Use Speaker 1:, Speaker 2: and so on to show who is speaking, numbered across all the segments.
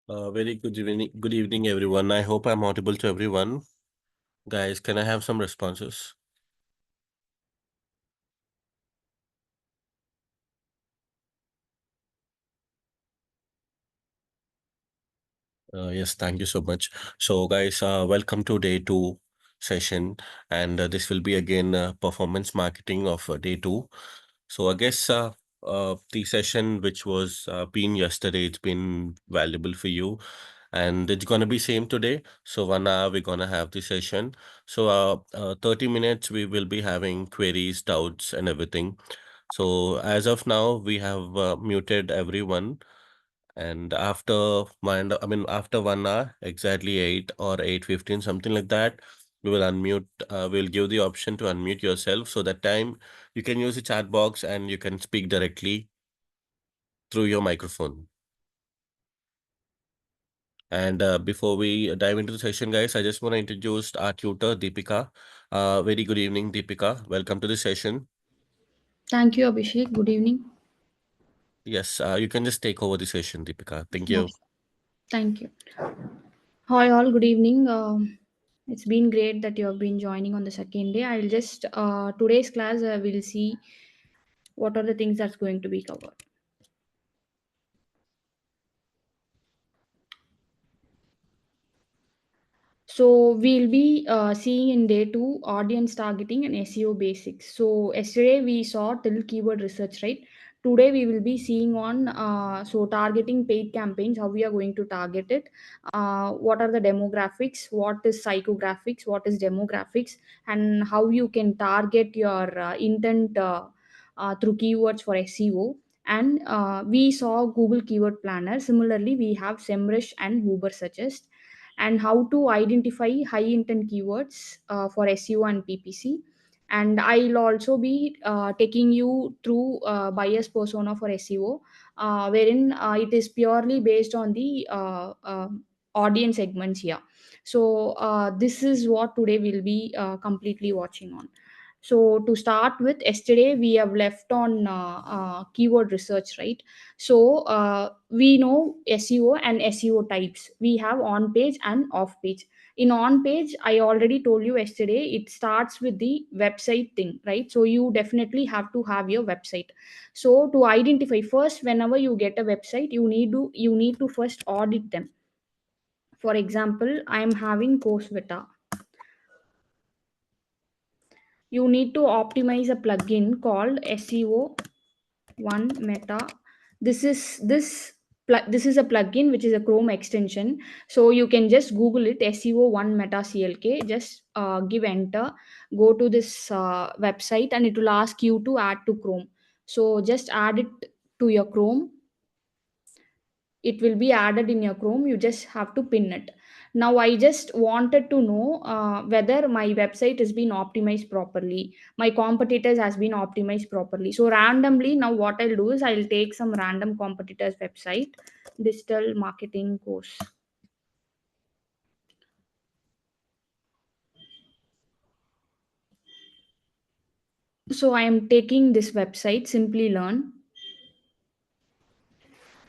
Speaker 1: Very good evening, everyone. I hope I'm audible to everyone. Guys, can I have some responses? Yes, thank you so much. So, guys, welcome to day two session, and this will be again performance marketing of day two. So, I guess the session which was been yesterday, it's been valuable for you, and it's gonna be same today. So, 1 hour we're gonna have the session. So, 30 minutes we will be having queries, doubts, and everything. So, as of now, we have muted everyone. And after 1 hour, exactly 8 or 8:15, something like that, we will unmute. We'll give the option to unmute yourself. So that time you can use the chat box and you can speak directly through your microphone. And before we dive into the session, guys, I just want to introduce our tutor, Deepika. Very good evening, Deepika. Welcome to the session.
Speaker 2: Thank you, Abhishek. Good evening.
Speaker 1: Yes, you can just take over the session, Deepika. Thank you.
Speaker 2: Yes, thank you. Hi, all. Good evening. It's been great that you have been joining on the second day. I'll just today's class we'll see what are the things that's going to be covered. So we'll be seeing in day two audience targeting and SEO basics. So yesterday we saw till keyword research, right? Today we will be seeing on targeting paid campaigns, how we are going to target it, what are the demographics, what is psychographics, what is demographics, and how you can target your intent through keywords for SEO. And we saw Google Keyword Planner. Similarly, we have SEMrush and Ubersuggest, and how to identify high intent keywords for SEO and PPC. And I'll also be taking you through buyers persona for SEO, wherein it is purely based on the audience segments here. So this is what today we'll be completely watching on. So to start with, yesterday we have left on keyword research, right? So we know SEO and SEO types. We have on page and off page. In on page, I already told you yesterday, it starts with the website thing, right? So you definitely have to have your website. So to identify first, whenever you get a website, you need to first audit them. For example, I am having Course Vita. You need to optimize a plugin called SEO one Meta. This is a plugin which is a Chrome extension. So you can just Google it, SEO one Meta CLK. Just give enter, go to this website, and it will ask you to add to Chrome. So just add it to your Chrome. It will be added in your Chrome. You just have to pin it. Now I just wanted to know whether my website has been optimized properly, my competitors has been optimized properly. So randomly, now what I'll do is I'll take some random competitors website, digital marketing course. So I am taking this website, Simply Learn.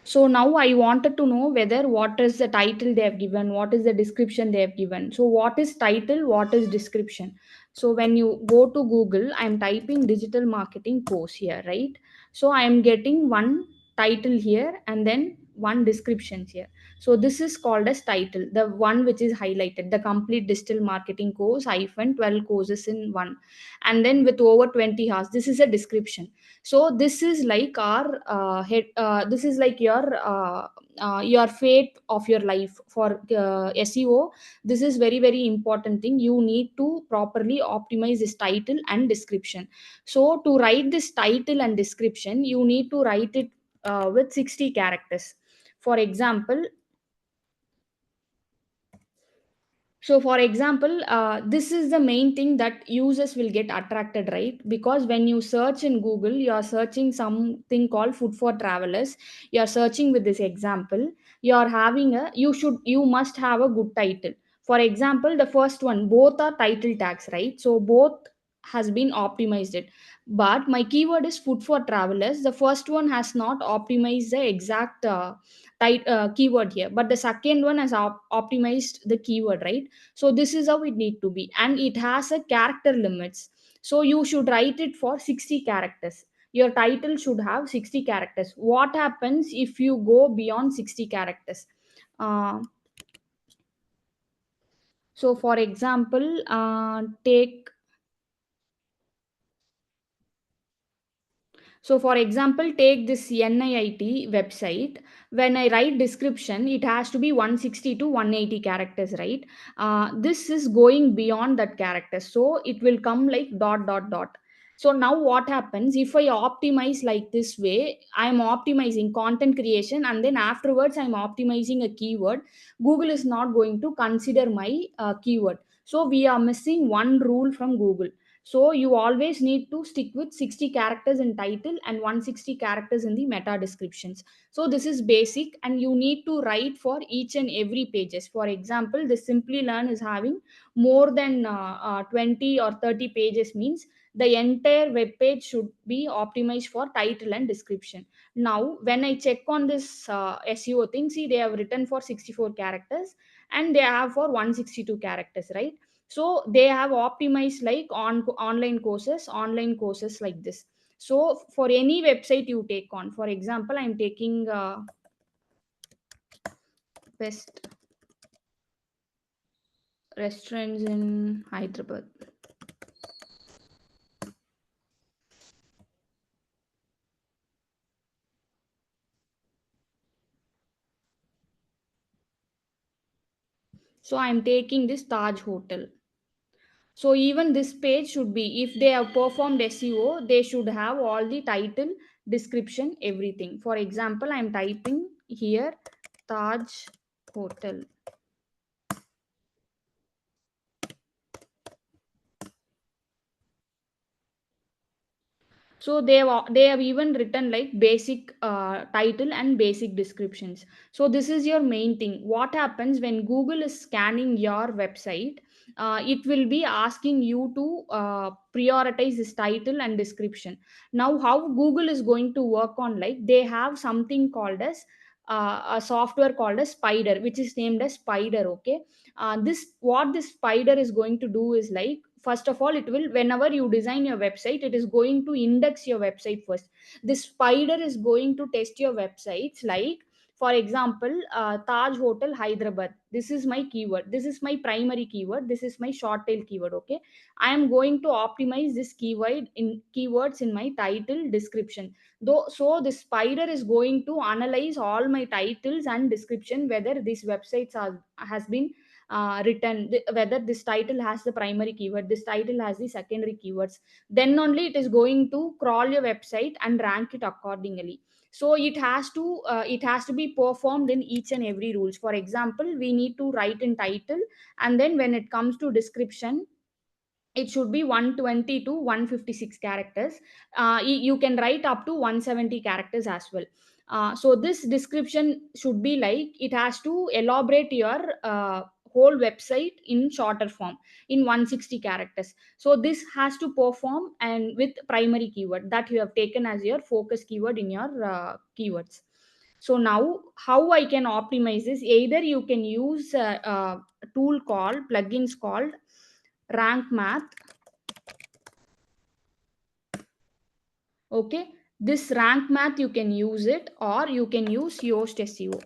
Speaker 2: So now I wanted to know whether what is the title they have given, what is the description they have given. So what is title, what is description? So when you go to Google, I'm typing digital marketing course here, right? So I am getting one title here and then one description here. So this is called as title, the one which is highlighted, the complete digital marketing course hyphen 12 courses in one, and then with over 20 hours, this is a description. So this is like our head, this is like your fate of your life for SEO. This is very very important thing. You need to properly optimize this title and description. So to write this title and description, you need to write it with 60 characters. For example, for example, this is the main thing that users will get attracted, right? Because when you search in Google, you are searching something called food for travelers. You are searching with this example. You must have a good title. For example, the first one, both are title tags, right? So both has been optimized it, but my keyword is food for travelers. The first one has not optimized the exact keyword here, but the second one has optimized the keyword, right? So this is how it need to be, and it has a character limits. So you should write it for 60 characters. Your title should have 60 characters. What happens if you go beyond 60 characters? uh, so for example, take So, for example, take this NIIT website. When I write description, it has to be 160 to 180 characters, right? This is going beyond that character, so it will come like dot dot dot. So now what happens if I optimize like this way? I'm optimizing content creation, and then afterwards I'm optimizing a keyword. Google is not going to consider my keyword. So we are missing one rule from Google. So you always need to stick with 60 characters in title and 160 characters in the meta descriptions. So this is basic, and you need to write for each and every pages. For example, the Simply Learn is having more than 20 or 30 pages, means the entire web page should be optimized for title and description. Now when I check on this SEO thing, see, they have written for 64 characters and they have for 162 characters, right? So they have optimized like online courses like this. So for any website you take on, for example, I'm taking best restaurants in Hyderabad. So I'm taking this Taj Hotel. So even this page should be, if they have performed SEO, they should have all the title, description, everything. For example, I'm typing here Taj Hotel. So they have even written like basic title and basic descriptions. So this is your main thing. What happens when Google is scanning your website? It will be asking you to prioritize this title and description. Now how Google is going to work on, like, they have something called as a software called as Spider, which is named as Spider. Okay. This what this Spider is going to do is, like, first of all, it will, whenever you design your website, it is going to index your website first. This Spider is going to test your websites, like, for example, Taj Hotel Hyderabad. This is my keyword, this is my primary keyword, this is my short tail keyword. Okay, I am going to optimize this keyword in keywords in my title description. Though, so the Spider is going to analyze all my titles and description, whether these websites are has been written, whether this title has the primary keyword, this title has the secondary keywords. Then only it is going to crawl your website and rank it accordingly. So it has to be performed in each and every rules. For example, we need to write in title, and then when it comes to description, it should be 120 to 156 characters. You can write up to 170 characters as well. So this description should be like, it has to elaborate your whole website in shorter form in 160 characters. So this has to perform, and with primary keyword that you have taken as your focus keyword in your keywords. So now how I can optimize this? Either you can use a tool called plugins called rank math. Okay, this rank math you can use it, or you can use Yoast SEO.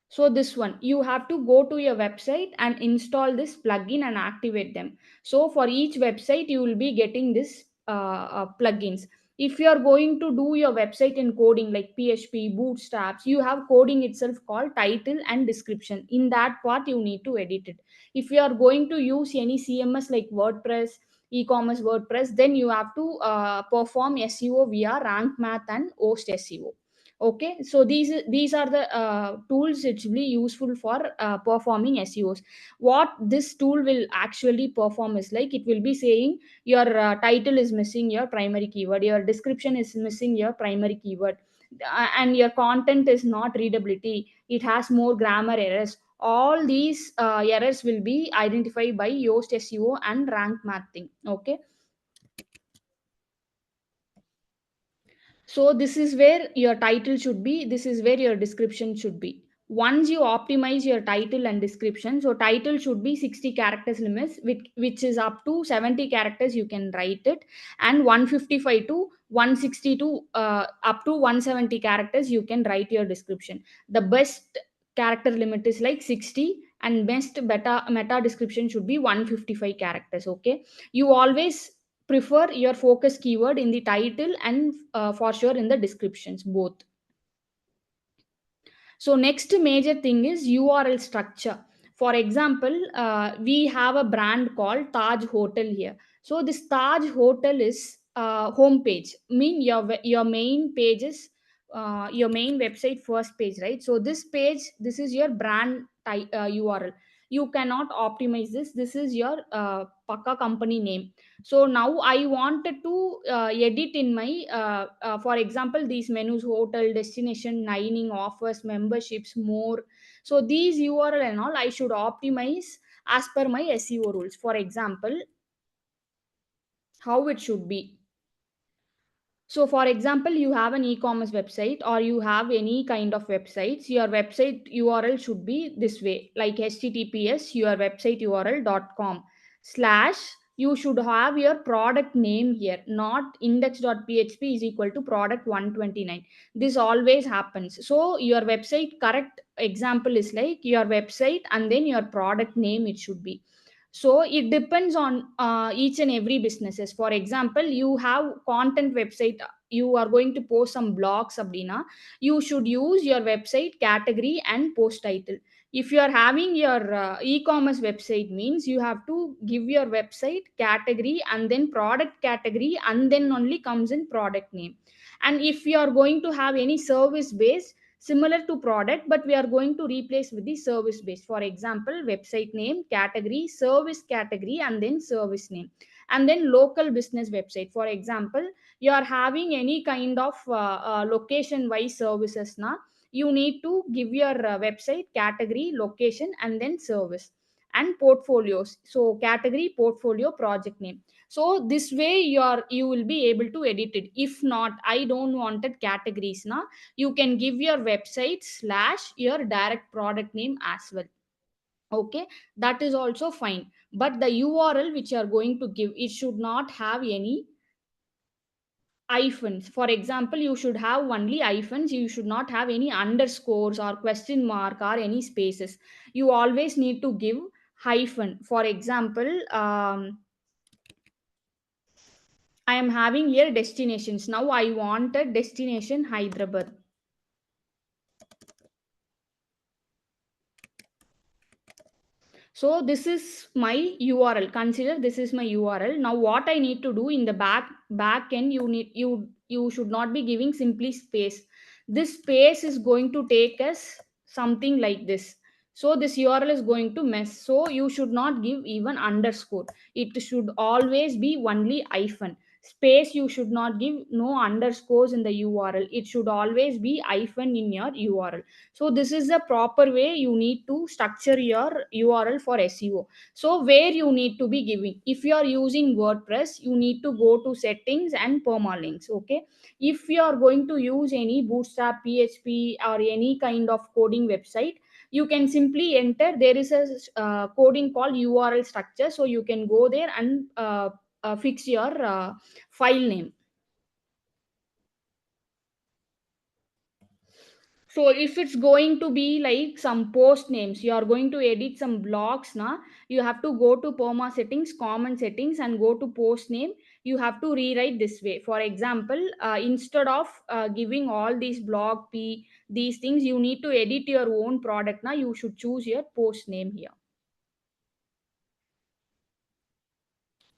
Speaker 2: So this one, you have to go to your website and install this plugin and activate them. So for each website, you will be getting this plugins. If you are going to do your website in coding like PHP, Bootstraps, you have coding itself called title and description. In that part, you need to edit it. If you are going to use any CMS like WordPress, e-commerce WordPress, then you have to perform SEO via rank math and Yoast SEO. Okay, so these are the tools which will be useful for performing SEOs. What this tool will actually perform is, like, it will be saying your title is missing your primary keyword, your description is missing your primary keyword, and your content is not readability, it has more grammar errors. all these errors will be identified by Yoast SEO and rank mapping. Okay, so this is where your title should be, this is where your description should be. Once you optimize your title and description, so title should be 60 characters limits, which is up to 70 characters you can write it, and 155 to 160 to up to 170 characters you can write your description. The best character limit is like 60, and best meta description should be 155 characters. Okay, you always prefer your focus keyword in the title and for sure in the descriptions both. So next major thing is URL structure. For example, we have a brand called Taj Hotel here. So this Taj Hotel is home page. Mean your main page is your main website first page, right? So this page, this is your brand URL. You cannot optimize this. This is your Pakka company name. So now I wanted to edit in my for example, these menus: hotel, destination, dining, offers, memberships, more. So these URL and all I should optimize as per my SEO rules. For example, how it should be. So, for example, you have an e-commerce website or you have any kind of websites. Your website URL should be this way, like HTTPS your website URL.com slash. You should have your product name here, not index.php is equal to product 129. This always happens. So your website correct example is like your website and then your product name it should be. So it depends on each and every businesses. For example, you have content website, you are going to post some blogs abdina, you should use your website category and post title. If you are having your e-commerce website, means you have to give your website category and then product category and then only comes in product name. And if you are going to have any service based, similar to product, but we are going to replace with the service based. For example, website name category, service category, and then service name. And then local business website. For example, you are having any kind of location wise services now, you need to give your website category, location, and then service. And portfolios, so category, portfolio, project name. So this way you will be able to edit it. If not, I don't wanted categories now, you can give your website slash your direct product name as well. Okay, that is also fine. But the URL which you are going to give, it should not have any hyphens. For example, you should have only hyphens, you should not have any underscores or question mark or any spaces. You always need to give hyphen. For example, I am having here destinations. Now I want a destination Hyderabad. So this is my URL. Consider this is my URL. Now what I need to do in the back end, you should not be giving simply space. This space is going to take us something like this. So this URL is going to mess. So you should not give even underscore. It should always be only hyphen. Space you should not give, no underscores in the URL. It should always be hyphen in your URL. So this is the proper way you need to structure your URL for SEO. So where you need to be giving, if you are using WordPress, you need to go to settings and permalinks. Okay, if you are going to use any Bootstrap, PHP, or any kind of coding website, you can simply enter, there is a coding called URL structure, so you can go there and fix your file name. So if it's going to be like some post names, you are going to edit some blocks now, you have to go to perma settings, common settings, and go to post name. You have to rewrite this way. For example, instead of giving all these blog p these things, you need to edit your own product now, you should choose your post name here.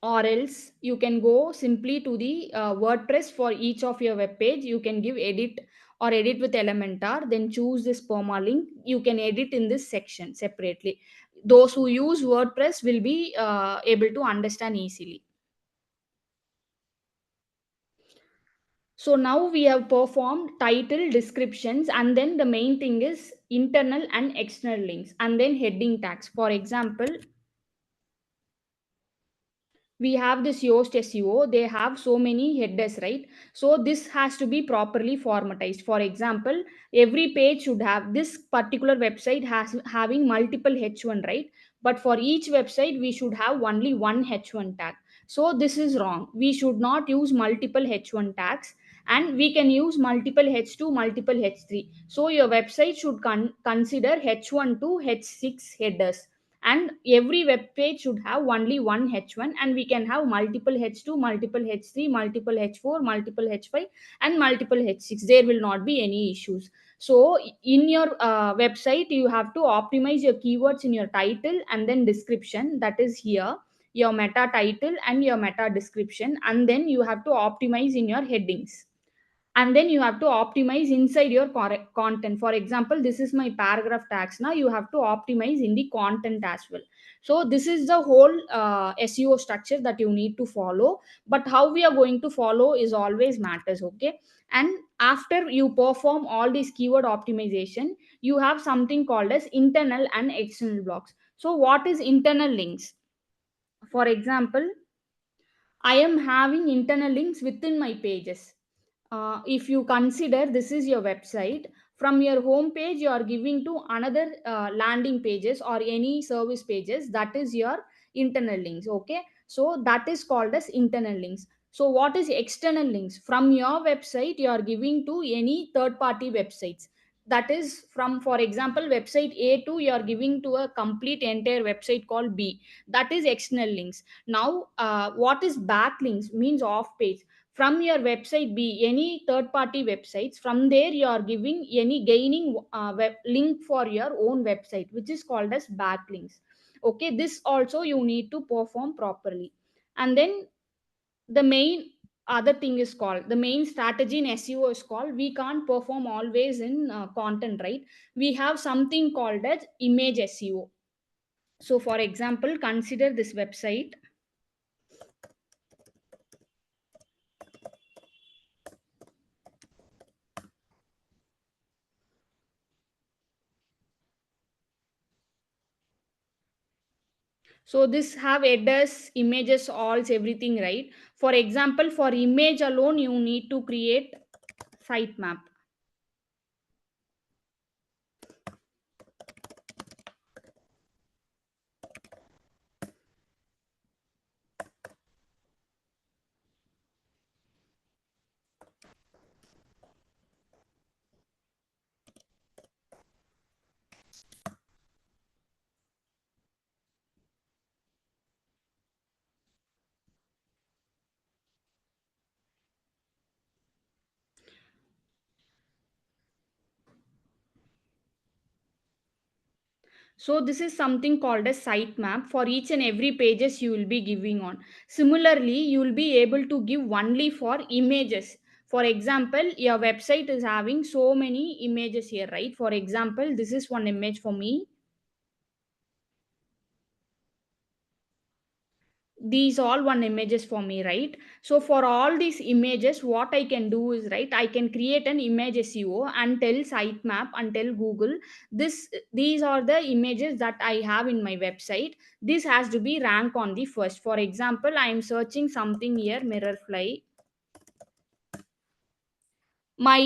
Speaker 2: Or else you can go simply to the WordPress. For each of your web page you can give edit or edit with Elementor, then choose this permalink. You can edit in this section separately. Those who use WordPress will be able to understand easily. So now we have performed title, descriptions, and then the main thing is internal and external links, and then heading tags. For example, we have this Yoast SEO, they have so many headers, right? So this has to be properly formatized. For example, every page should have this particular website has having multiple H1, right? But for each website, we should have only one H1 tag. So this is wrong. We should not use multiple H1 tags, and we can use multiple H2, multiple H3. So your website should consider H1 to H6 headers, and every web page should have only one H1, and we can have multiple H2, multiple H3, multiple H4, multiple H5, and multiple H6. There will not be any issues. So in your website, you have to optimize your keywords in your title and then description, that is here your meta title and your meta description, and then you have to optimize in your headings, and then you have to optimize inside your content. For example, this is my paragraph tags. Now you have to optimize in the content as well. So this is the whole SEO structure that you need to follow, but how we are going to follow is always matters, okay? And after you perform all these keyword optimization, you have something called as internal and external blocks. So what is internal links? For example, I am having internal links within my pages. If you consider this is your website, from your home page you are giving to another landing pages or any service pages, that is your internal links, okay? So that is called as internal links. So what is external links? From your website you are giving to any third party websites, that is from, for example, website A to you are giving to a complete entire website called B, that is external links. Now what is backlinks? Means off page. From your website B, any third party websites, from there you are giving any gaining web link for your own website, which is called as backlinks, okay? This also you need to perform properly. And then the main other thing is called, the main strategy in SEO is called, we can't perform always in content, right? We have something called as image SEO. So for example, consider this website. So this have headers, images, alls, everything, right? For example, for image alone, you need to create sitemap. So this is something called a sitemap. For each and every pages you will be giving on. Similarly, you will be able to give only for images. For example, your website is having so many images here, right? For example, this is one image for me. These all one images for me, right? So for all these images, what I can do is, right, I can create an image SEO and tell sitemap and tell Google, these are the images that I have in my website. This has to be rank on the first. For example, I am searching something here, mirror fly. My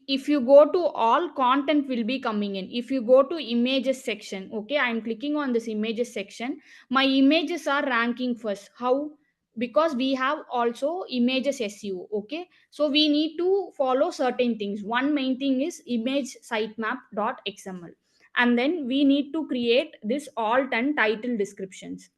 Speaker 2: If you go to all, content will be coming in. If you go to images section, okay, I'm clicking on this images section, my images are ranking first. How? Because we have also images SEO, okay? So we need to follow certain things. One main thing is image sitemap.xml, and then we need to create this alt and title descriptions.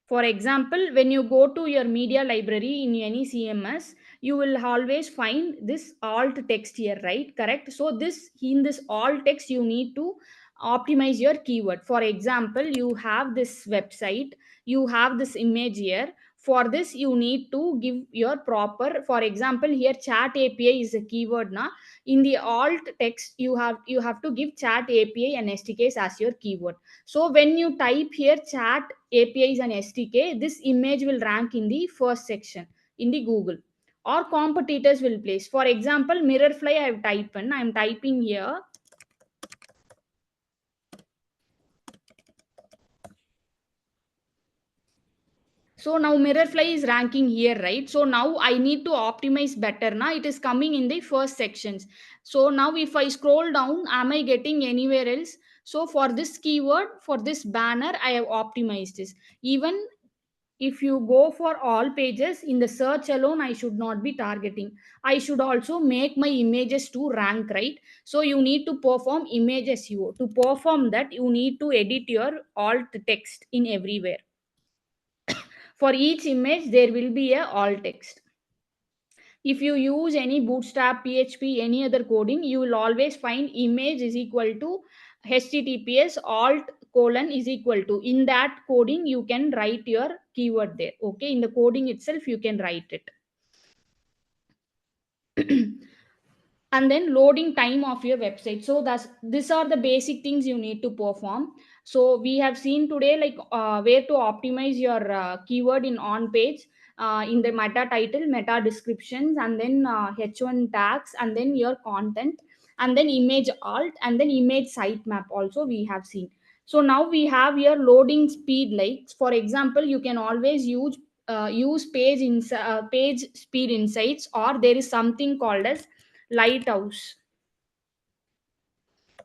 Speaker 2: For example, when you go to your media library in any CMS, you will always find this alt text here, right? Correct. So this, in this alt text, you need to optimize your keyword. For example, you have this website, you have this image here. For this, you need to give your proper. For example, here chat API is a keyword. Now, in the alt text, you have to give chat API and SDKs as your keyword. So when you type here chat APIs and SDK, this image will rank in the first section in the Google. or competitors will place. For example, Mirrorfly I have typed in, I am typing here. So now Mirrorfly is ranking here, right? So now I need to optimize better. Now it is coming in the first sections. So now if I scroll down, am I getting anywhere else? So for this keyword, for this banner, I have optimized this. Even if you go for all pages in the search alone, I should not be targeting. I should also make my images to rank, right? So you need to perform image SEO. To perform that, you need to edit your alt text in everywhere. For each image there will be a alt text. If you use any bootstrap, php, any other coding, you will always find image is equal to https alt colon is equal to. In that coding you can write your keyword there. Okay, in the coding itself you can write it. And then loading time of your website. So that's these are the basic things you need to perform. So we have seen today like where to optimize your keyword in on page, in the meta title, meta descriptions, and then h1 tags, and then your content, and then image alt, and then image sitemap also we have seen. So now we have your loading speed. Like for example, you can always use page speed insights, or there is something called as lighthouse.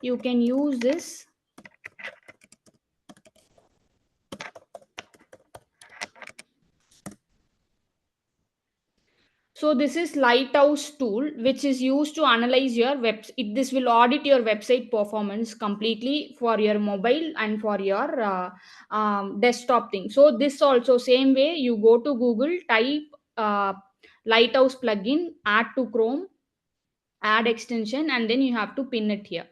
Speaker 2: You can use this. So this is lighthouse tool which is used to analyze your this will audit your website performance completely for your mobile and for your desktop thing. So this also same way, you go to Google, type uh, lighthouse plugin, add to Chrome, add extension, and then you have to pin it here.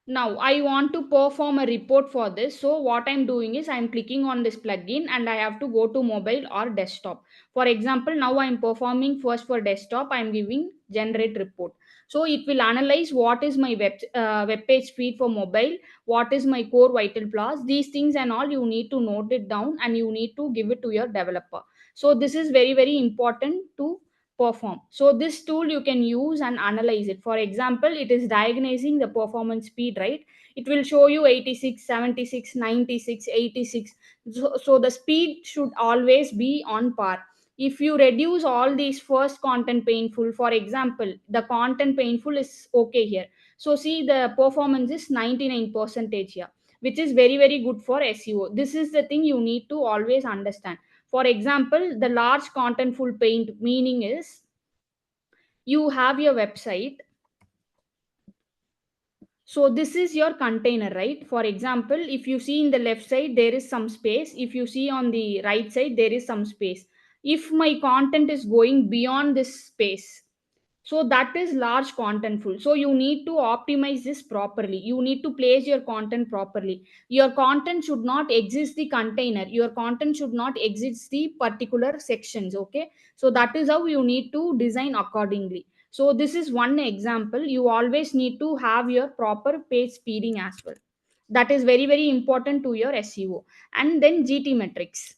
Speaker 2: Now I want to perform a report for this. So what I'm doing is I'm clicking on this plugin and I have to go to mobile or desktop. For example, now I'm performing first for desktop. I'm giving generate report. So it will analyze what is my web page speed for mobile, what is my core vital flaws, these things and all you need to note it down and you need to give it to your developer. So this is very very important to perform. So this tool you can use and analyze it. For example, it is diagnosing the performance speed, right? It will show you 86, 76, 96, 86. So the speed should always be on par. If you reduce all these first content painful, for example, the content painful is okay here. So see the performance is 99 percentage here, which is very very good for SEO. This is the thing you need to always understand. For example, the large contentful paint meaning is you have your website. So this is your container, right? For example, if you see in the left side, there is some space. If you see on the right side, there is some space. If my content is going beyond this space, so that is large contentful. So you need to optimize this properly. You need to place your content properly. Your content should not exist the container. Your content should not exist the particular sections. Okay, so that is how you need to design accordingly. So this is one example. You always need to have your proper page speeding as well. That is very very important to your SEO. And then GT metrics.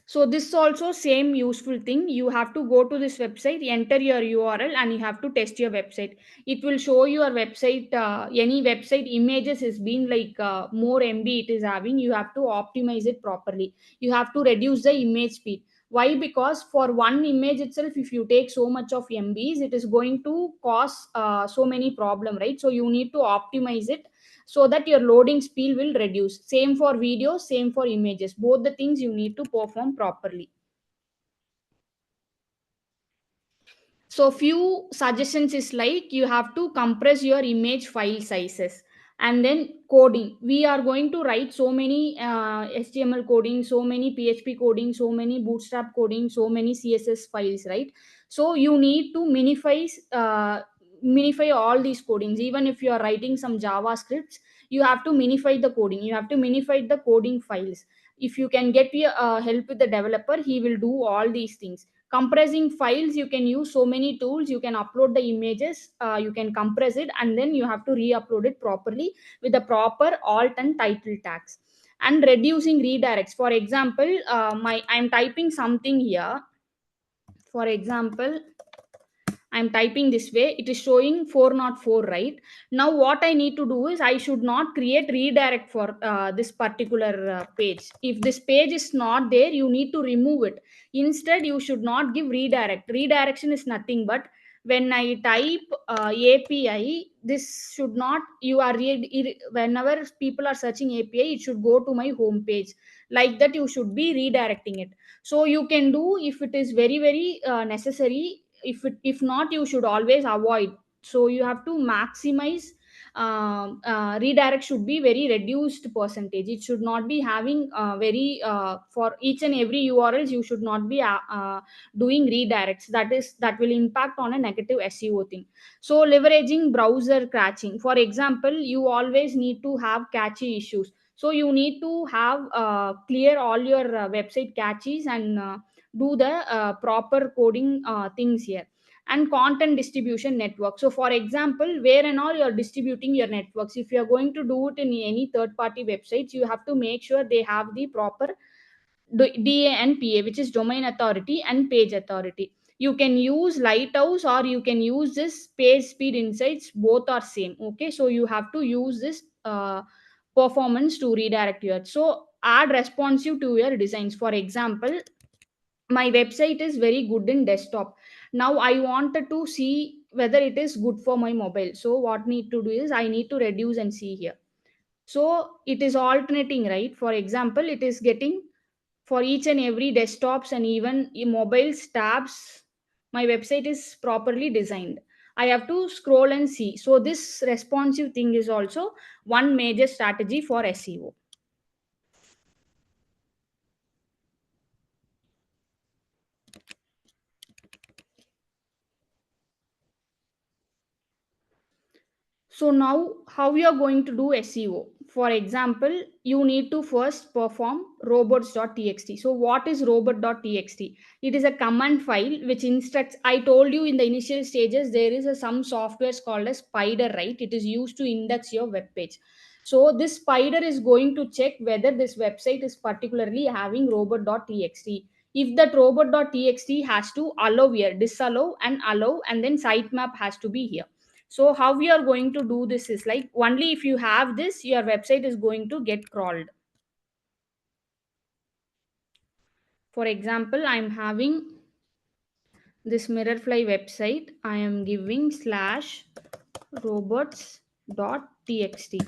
Speaker 2: So this is also same useful thing. You have to go to this website, enter your URL, and you have to test your website. It will show your website, any website images is being like more MB it is having. You have to optimize it properly. You have to reduce the image speed. Why? Because for one image itself, if you take so much of MBs, it is going to cause so many problem, right? So you need to optimize it so that your loading speed will reduce. Same for videos, same for images. Both the things you need to perform properly. So few suggestions is like you have to compress your image file sizes. And then coding, we are going to write so many HTML coding, so many PHP coding, so many bootstrap coding, so many CSS files, right? So you need to minify all these codings. Even if you are writing some JavaScripts, you have to minify the coding, you have to minify the coding files. If you can get your help with the developer, he will do all these things. compressing files, you can use so many tools. You can upload the images, you can compress it, and then you have to re-upload it properly with the proper alt and title tags. And reducing redirects, for example, I'm typing something here. For example, I'm typing this way, it is showing 404, right? Now, what I need to do is I should not create redirect for this particular page. If this page is not there, you need to remove it. Instead, you should not give redirect. Redirection is nothing but when I type API, this should not, you are whenever people are searching API, it should go to my home page. Like that, you should be redirecting it. So you can do if it is very, very necessary. If not, you should always avoid. So you have to maximize. Redirect should be very reduced percentage. It should not be having very for each and every urls. You should not be doing redirects. That will impact on a negative SEO thing. So leveraging browser caching, for example, you always need to have cache issues. So you need to have clear all your website caches and do the proper coding things here. And content distribution network, so for example, where and all you're distributing your networks, if you're going to do it in any third party websites, you have to make sure they have the proper DANPA, which is domain authority and page authority. You can use Lighthouse or you can use this page speed insights, both are same. Okay, so you have to use this performance to redirect your. So add responsive to your designs. For example, my website is very good in desktop. Now I wanted to see whether it is good for my mobile. So what need to do is I need to reduce and see here. So it is alternating, right? For example, it is getting for each and every desktops and even mobile tabs. My website is properly designed. I have to scroll and see. So this responsive thing is also one major strategy for SEO. So now how we are going to do SEO? For example, you need to first perform robots.txt. So what is robot.txt? It is a command file which instructs. I told you in the initial stages there is some software called as spider, right? It is used to index your web page. So this spider is going to check whether this website is particularly having robot.txt. If that robot.txt has to allow here, disallow and allow, and then sitemap has to be here. So how we are going to do this is like only if you have this, your website is going to get crawled. For example, I'm having this mirrorfly website. I am giving slash robots.txt.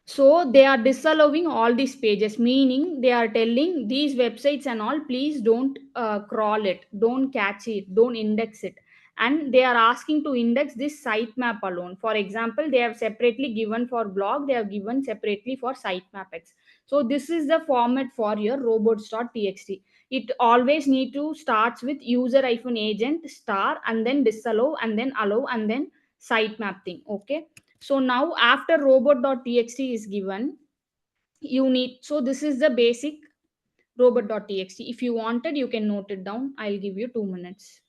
Speaker 2: So they are disallowing all these pages, meaning they are telling these websites and all, please don't crawl it, don't catch it, don't index it. And they are asking to index this sitemap alone. For example, they have separately given for blog, they have given separately for sitemaps. So this is the format for your robots.txt. It always need to starts with user agent star and then disallow and then allow and then sitemap thing. Okay, so now after robot.txt is given, you need, so this is the basic robot.txt. If you wanted, you can note it down. I'll give you 2 minutes.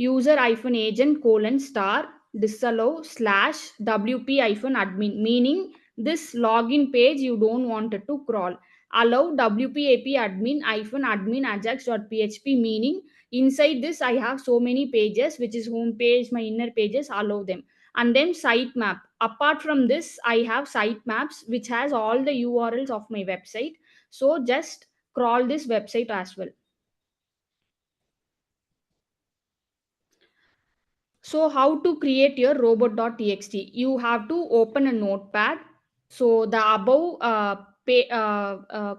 Speaker 2: User agent colon star disallow slash wp admin, meaning this login page you don't want it to crawl. Allow wp admin admin ajax.php, meaning inside this I have so many pages, which is home page, my inner pages, allow them. And then sitemap, apart from this I have sitemaps which has all the urls of my website. So just crawl this website as well. So how to create your robot.txt? You have to open a notepad. So the above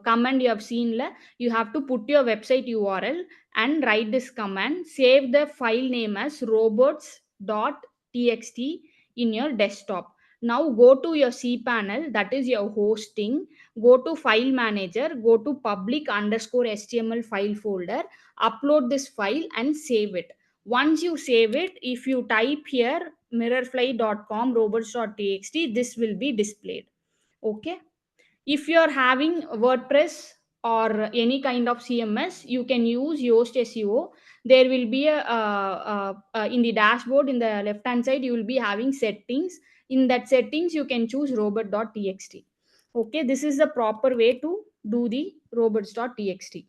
Speaker 2: command you have seen, you have to put your website URL and write this command. Save the file name as robots.txt in your desktop. Now go to your cpanel, that is your hosting. Go to file manager, go to public underscore HTML file folder, upload this file and save it. Once you save it, if you type here mirrorfly.com robots.txt, this will be displayed. Okay, if you are having WordPress, or any kind of CMS, you can use Yoast SEO. There will be in the dashboard in the left hand side, you will be having settings. In that settings, you can choose robot.txt. Okay, this is the proper way to do the robots.txt.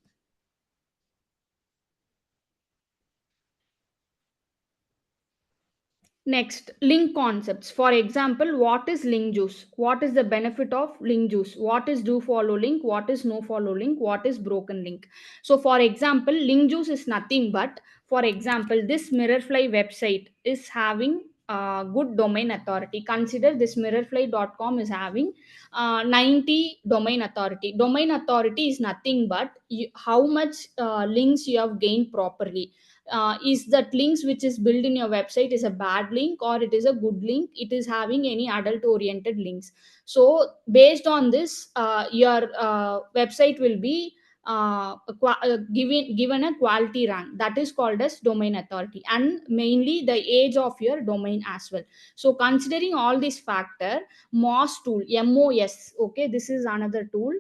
Speaker 2: Next, link concepts. For example, what is link juice? What is the benefit of link juice? What is do follow link? What is no follow link? What is broken link? So, for example, link juice is nothing but, for example, this Mirrorfly website is having good domain authority. Consider this mirrorfly.com is having 90 domain authority. Domain authority is nothing but how much links you have gained properly. Is that links which is built in your website is a bad link or it is a good link, it is having any adult oriented links. So based on this, your website will be given a quality rank, that is called as domain authority, and mainly the age of your domain as well. So considering all these factor, MOS tool, MOS, okay, this is another tool.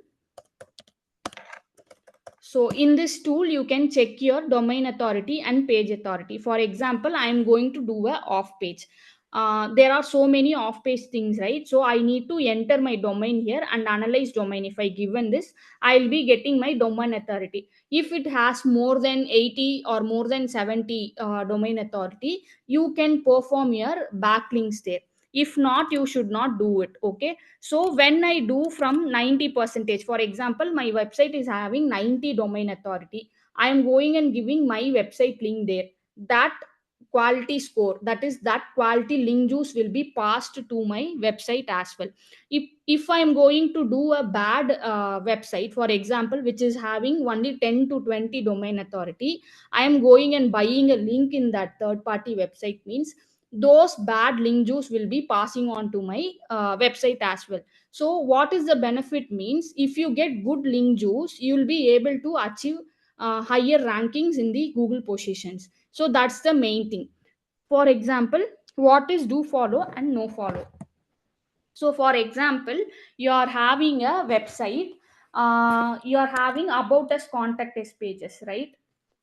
Speaker 2: So in this tool, you can check your domain authority and page authority. For example, I am going to do a off page. There are so many off page things, right? So I need to enter my domain here and analyze domain. If I given this, I'll be getting my domain authority. If it has more than 80 or more than 70 domain authority, you can perform your backlinks there. If not, you should not do it. Okay, so when I do from 90 percentage, for example, my website is having 90 domain authority, I am going and giving my website link there. That quality score, that is that quality link juice will be passed to my website as well. If I am going to do a bad website, for example, which is having only 10 to 20 domain authority, I am going and buying a link in that third party website, means those bad link juice will be passing on to my website as well. So what is the benefit means, if you get good link juice, you will be able to achieve higher rankings in the Google positions. So that's the main thing. For example, what is do follow and no follow? So for example, you are having a website, you are having about us, contact us pages, right?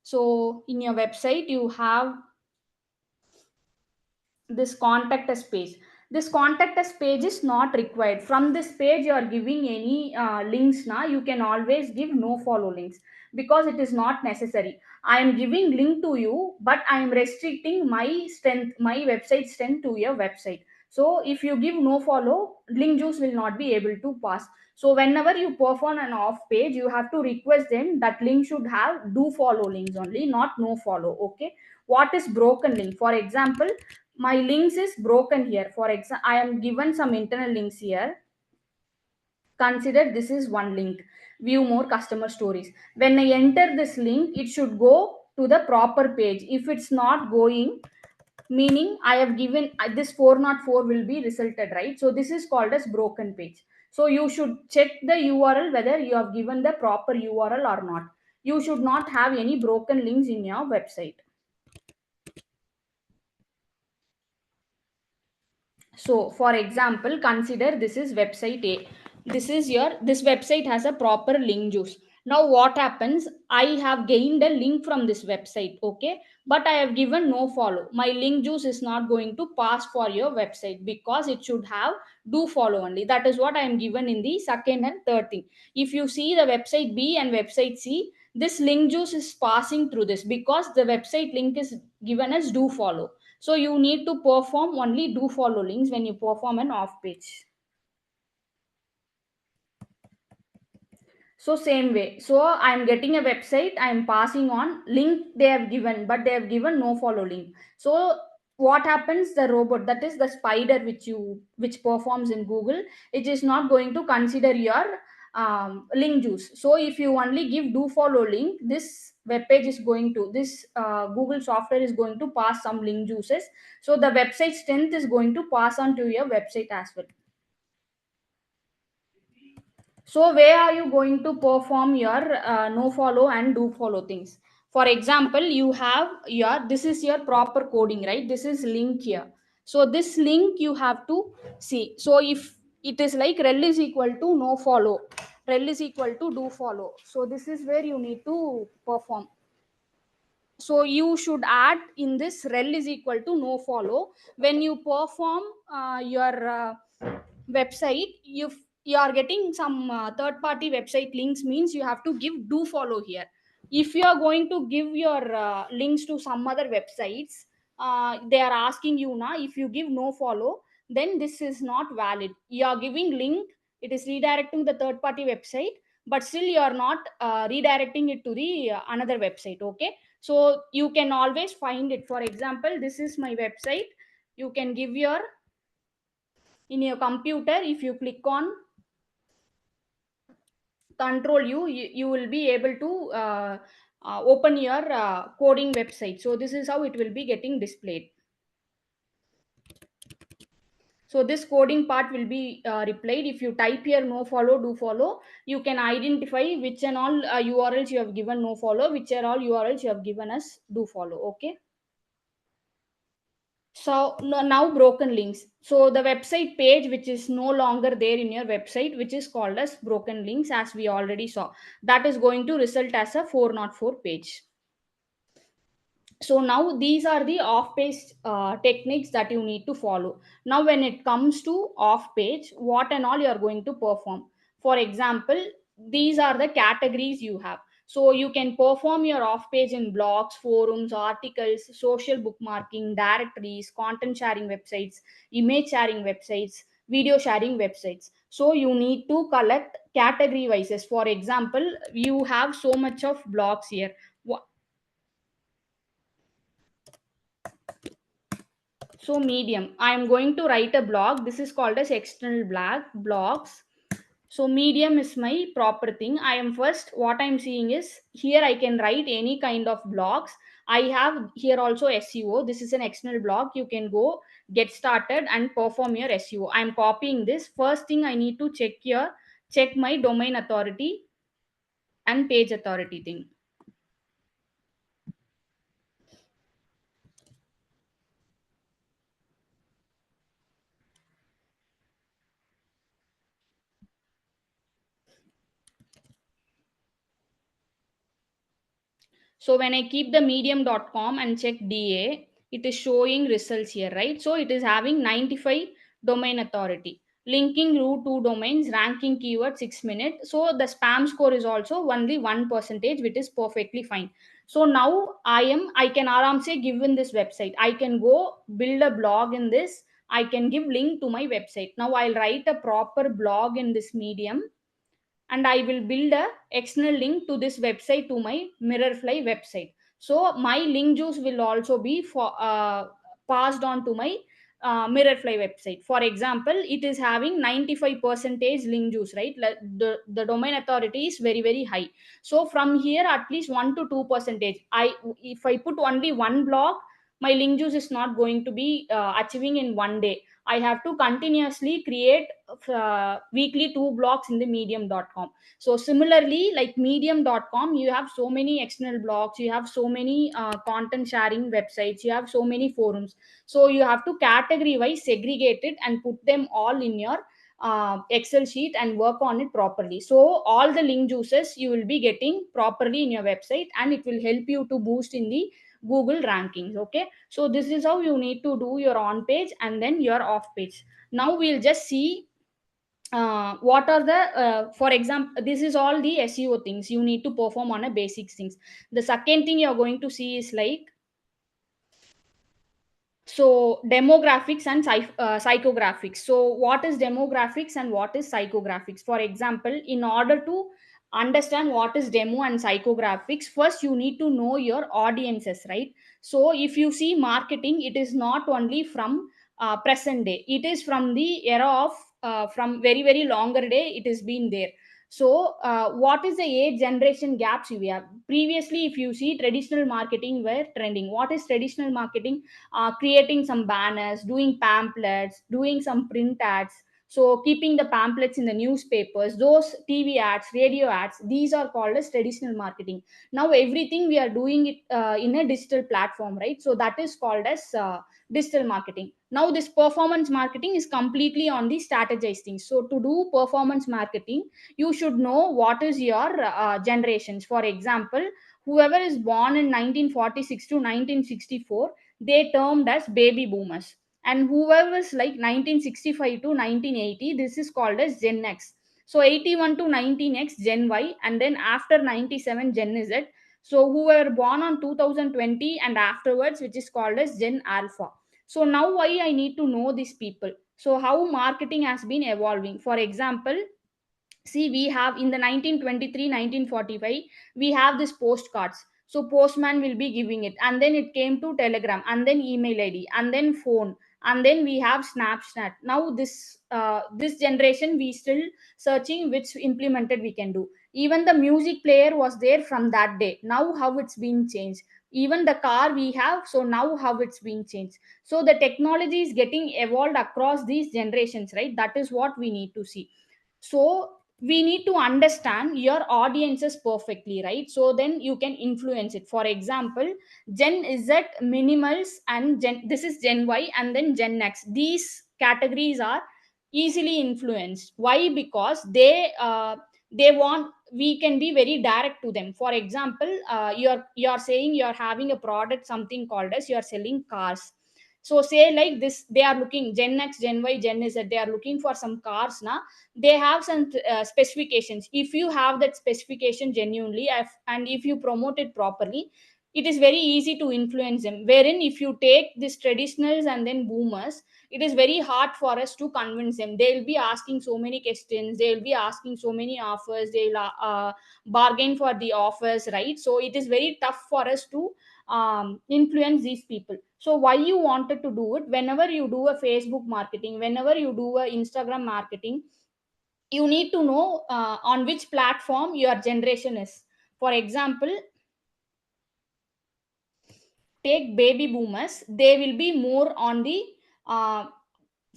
Speaker 2: So in your website you have this contact us page. This contact us page is not required. From this page you are giving any links, now you can always give no follow links, because it is not necessary. I am giving link to you, but I am restricting my strength, my website strength to your website. So if you give no follow, link juice will not be able to pass. So whenever you perform an off page, you have to request them that link should have do follow links only, not no follow. Okay, what is broken link? For example, my links is broken here. For example, I am given some internal links here. Consider this is one link, view more customer stories. When I enter this link, it should go to the proper page. If it's not going, meaning I have given this 404 will be resulted, right? So this is called as broken page. So you should check the URL whether you have given the proper URL or not. You should not have any broken links in your website. So for example, consider this is website A. This is your, this website has a proper link juice. Now what happens, I have gained a link from this website, okay, but I have given no follow. My link juice is not going to pass for your website, because it should have do follow only. That is what I am given in the second and third thing. If you see the website B and website C, this link juice is passing through this, because the website link is given as do follow. So you need to perform only do follow links when you perform an off page. So same way. So I am getting a website, I am passing on link they have given, but they have given no follow link. So what happens, the robot, that is the spider which performs in Google, it is not going to consider your link juice. So if you only give do follow link, this web page is going to, this Google software is going to pass some link juices. So the website strength is going to pass on to your website as well. So where are you going to perform your no follow and do follow things? For example, you have your, this is your proper coding, right? This is link here. So this link you have to see. So if it is like rel is equal to no follow, rel is equal to do follow. So this is where you need to perform. So you should add in this rel is equal to no follow. When you perform your website, if you are getting some third party website links, means you have to give do follow here. If you are going to give your links to some other websites, they are asking you now, if you give no follow, then this is not valid. You are giving link, it is redirecting the third party website, but still you are not redirecting it to the another website. Okay, so you can always find it. For example, this is my website. You can give your, in your computer, if you click on control you will be able to open your coding website. So this is how it will be getting displayed. So this coding part will be replied. If you type here no follow do follow, you can identify which and all urls you have given no follow, which are all urls you have given us do follow. Okay, so now broken links. So the website page which is no longer there in your website, which is called as broken links, as we already saw, that is going to result as a 404 page. So now these are the off page techniques that you need to follow. Now when it comes to off page, what and all you are going to perform. For example, these are the categories you have. So you can perform your off page in blogs, forums, articles, social bookmarking, directories, content sharing websites, image sharing websites, video sharing websites. So you need to collect category vises. For example, you have so much of blogs here. So medium, I am going to write a blog. This is called as external blogs. So medium is my proper thing. I am first, what I'm seeing is here I can write any kind of blogs. I have here also SEO. This is an external blog. You can go get started and perform your SEO. I'm copying this. First thing I need to check here, check my domain authority and page authority thing. So when I keep the medium.com and check DA, it is showing results here, right? So it is having 95 domain authority. Linking root 2 domains, ranking keyword 6 minutes. So the spam score is also only 1%, which is perfectly fine. So now I can aram say given this website. I can go build a blog in this. I can give link to my website. Now I'll write a proper blog in this medium, and I will build a external link to this website to my Mirrorfly website. So my link juice will also be passed on to my Mirrorfly website. For example, it is having 95 percentage link juice, right? The domain authority is very very high. So from here at least 1 to 2 percentage. If I put only one block, my link juice is not going to be achieving in one day. I have to continuously create weekly 2 blogs in the medium.com. So similarly, like medium.com, you have so many external blogs, you have so many content sharing websites, you have so many forums. So you have to category wise segregate it and put them all in your Excel sheet and work on it properly. So all the link juices you will be getting properly in your website, and it will help you to boost in the Google rankings. Okay, so this is how you need to do your on page and then your off page. Now we'll just see what are the for example, this is all the SEO things you need to perform on a basic things. The second thing you're going to see is like, so demographics and psychographics. So what is demographics and what is psychographics? For example, in order to understand what is demo and psychographics, first you need to know your audiences, right? So if you see marketing, it is not only from present day, it is from the era of from very very longer day it has been there. So what is the age generation gaps you have? Previously, if you see, traditional marketing were trending. What is traditional marketing? Creating some banners, doing pamphlets, doing some print ads, So keeping the pamphlets in the newspapers, those TV ads, radio ads, these are called as traditional marketing. Now everything we are doing it in a digital platform, right? So that is called as digital marketing. Now this performance marketing is completely on the strategized things. So to do performance marketing, you should know what is your generations. For example, whoever is born in 1946 to 1964, they termed as baby boomers. And whoever is like 1965 to 1980, this is called as Gen X. So 81 to 19X, Gen Y, and then after 97, Gen Z. So who were born on 2020 and afterwards, which is called as Gen Alpha. So now why I need to know these people? So how marketing has been evolving. For example, see, we have in the 1923 1945, we have this postcards. So postman will be giving it, and then it came to telegram, and then email id, and then phone, and then we have snapchat. Now this generation we still searching which implemented we can do. Even the music player was there from that day. Now how it's been changed. Even the car we have, so now how it's been changed. So the technology is getting evolved across these generations, right? That is what we need to see. So we need to understand your audiences perfectly, right? So then you can influence it. For example, Gen Z minimals, and this is Gen Y, and then Gen X. These categories are easily influenced. Why? Because they want, we can be very direct to them. For example, you're saying you're having a product, something called as you're selling cars. So say like this, they are looking, Gen X, Gen Y, Gen Z, they are looking for some cars now. They have some specifications. If you have that specification genuinely, and if you promote it properly, it is very easy to influence them. Wherein if you take these traditionals and then boomers, it is very hard for us to convince them. They'll be asking so many questions, they'll be asking so many offers, they'll bargain for the offers, right? So it is very tough for us to influence these people. So why you wanted to do it? Whenever you do a Facebook marketing, whenever you do a Instagram marketing, you need to know on which platform your generation is. For example, take baby boomers, they will be more on the uh,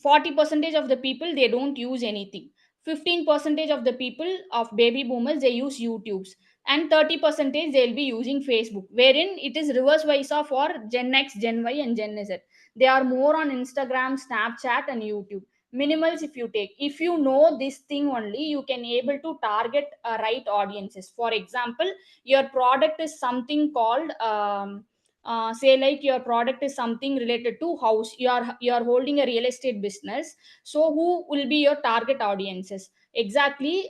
Speaker 2: 40 percentage of the people they don't use anything. 15 percentage of the people of baby boomers they use YouTubes, and 30 percentage they'll be using Facebook. Wherein it is reverse versa for Gen X, Gen Y, and Gen Z. They are more on Instagram, Snapchat, and YouTube. Minimals, if you take, if you know this thing only, you can able to target right audiences. For example, your product is something called say like your product is something related to house, you are holding a real estate business. So who will be your target audiences? Exactly,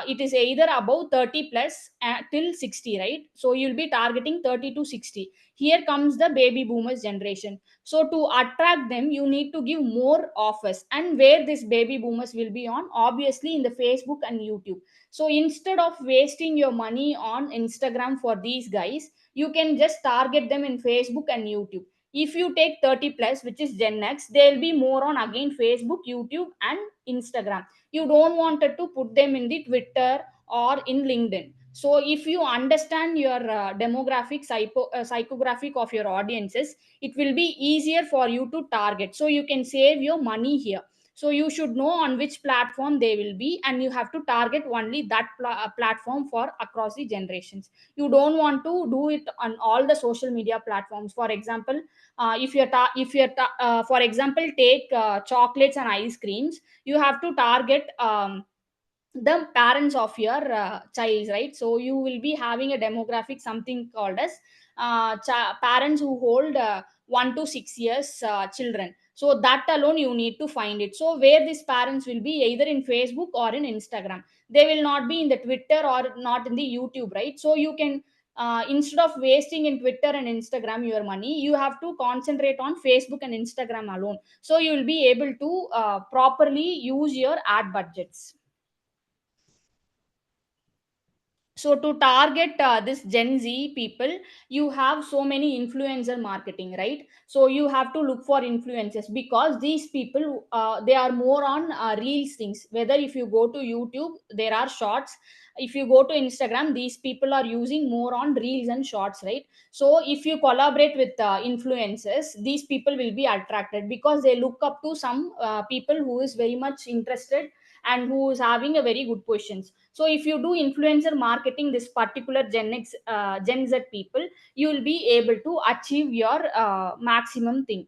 Speaker 2: it is either above 30 plus till 60, right? So you'll be targeting 30 to 60. Here comes the baby boomers generation. So to attract them, you need to give more offers. And where this baby boomers will be on, obviously in the Facebook and YouTube. So instead of wasting your money on Instagram for these guys, you can just target them in Facebook and YouTube. If you take 30 plus, which is Gen X, they'll be more on again Facebook, YouTube, and Instagram. You don't wanted to put them in the Twitter or in LinkedIn. So if you understand your demographic, psychographic of your audiences, it will be easier for you to target. So you can save your money here. So you should know on which platform they will be, and you have to target only that platform for across the generations. You don't want to do it on all the social media platforms. For example, for example, take chocolates and ice creams, you have to target the parents of your child, right? So you will be having a demographic something called as parents who hold 1 to 6 years children. So that alone you need to find it. So where these parents will be either in Facebook or in Instagram, they will not be in the Twitter or not in the YouTube, right? So you can instead of wasting in Twitter and Instagram your money, you have to concentrate on Facebook and Instagram alone. So you will be able to properly use your ad budgets. So to target this Gen Z people, you have so many influencer marketing, right? So you have to look for influencers, because these people, they are more on reels things. Whether if you go to YouTube, there are shorts. If you go to Instagram, these people are using more on reels and shorts, right? So if you collaborate with influencers, these people will be attracted, because they look up to some people who is very much interested and who is having a very good questions. So if you do influencer marketing, this particular Gen Z people, you will be able to achieve your maximum thing.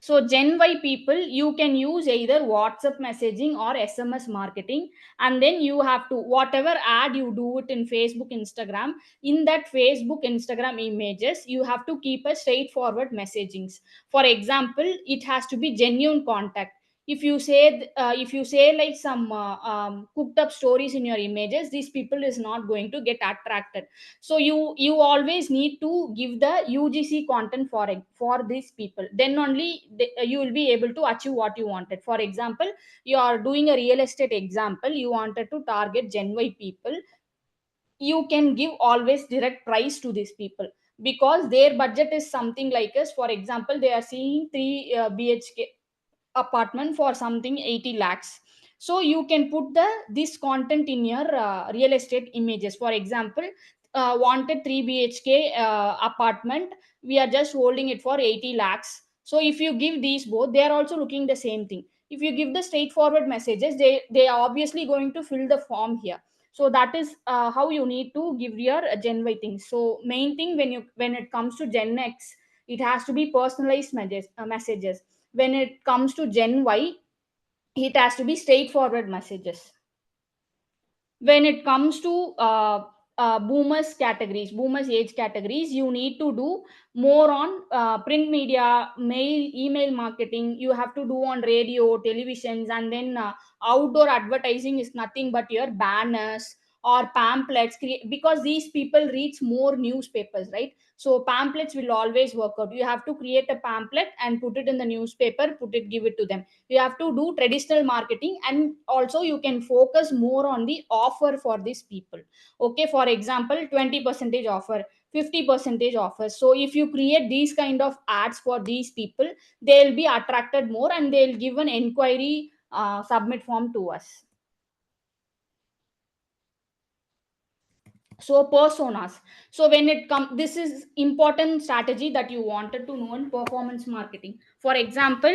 Speaker 2: So Gen Y people, you can use either WhatsApp messaging or SMS marketing, and then you have to, whatever ad you do it in Facebook, Instagram, in that Facebook, Instagram images, you have to keep a straightforward messagings. For example, it has to be genuine contact. If you say like some cooked up stories in your images, these people is not going to get attracted. So you always need to give the UGC content for these people, then only you will be able to achieve what you wanted. For example, you are doing a real estate example, you wanted to target Gen Y people, you can give always direct price to these people, because their budget is something like us. For example, they are seeing 3 BHK apartment for something 80 lakhs. So you can put the this content in your real estate images. For example, wanted 3 BHK apartment, we are just holding it for 80 lakhs. So if you give these both, they are also looking the same thing. If you give the straightforward messages, they are obviously going to fill the form here. So that is how you need to give your Gen Y things. So main thing, when it comes to Gen X, it has to be personalized messages. When it comes to Gen Y, it has to be straightforward messages. When it comes to boomers age categories, you need to do more on print media, mail, email marketing. You have to do on radio, televisions, and then outdoor advertising is nothing but your banners or pamphlets, because these people reach more newspapers, right? So pamphlets will always work out. You have to create a pamphlet and put it in the newspaper, give it to them. You have to do traditional marketing, and also you can focus more on the offer for these people. Okay, for example, 20 percentage offer, 50 percentage offer. So if you create these kind of ads for these people, they'll be attracted more, and they'll give an inquiry submit form to us. So personas. So when it comes, this is important strategy that you wanted to know in performance marketing. For example,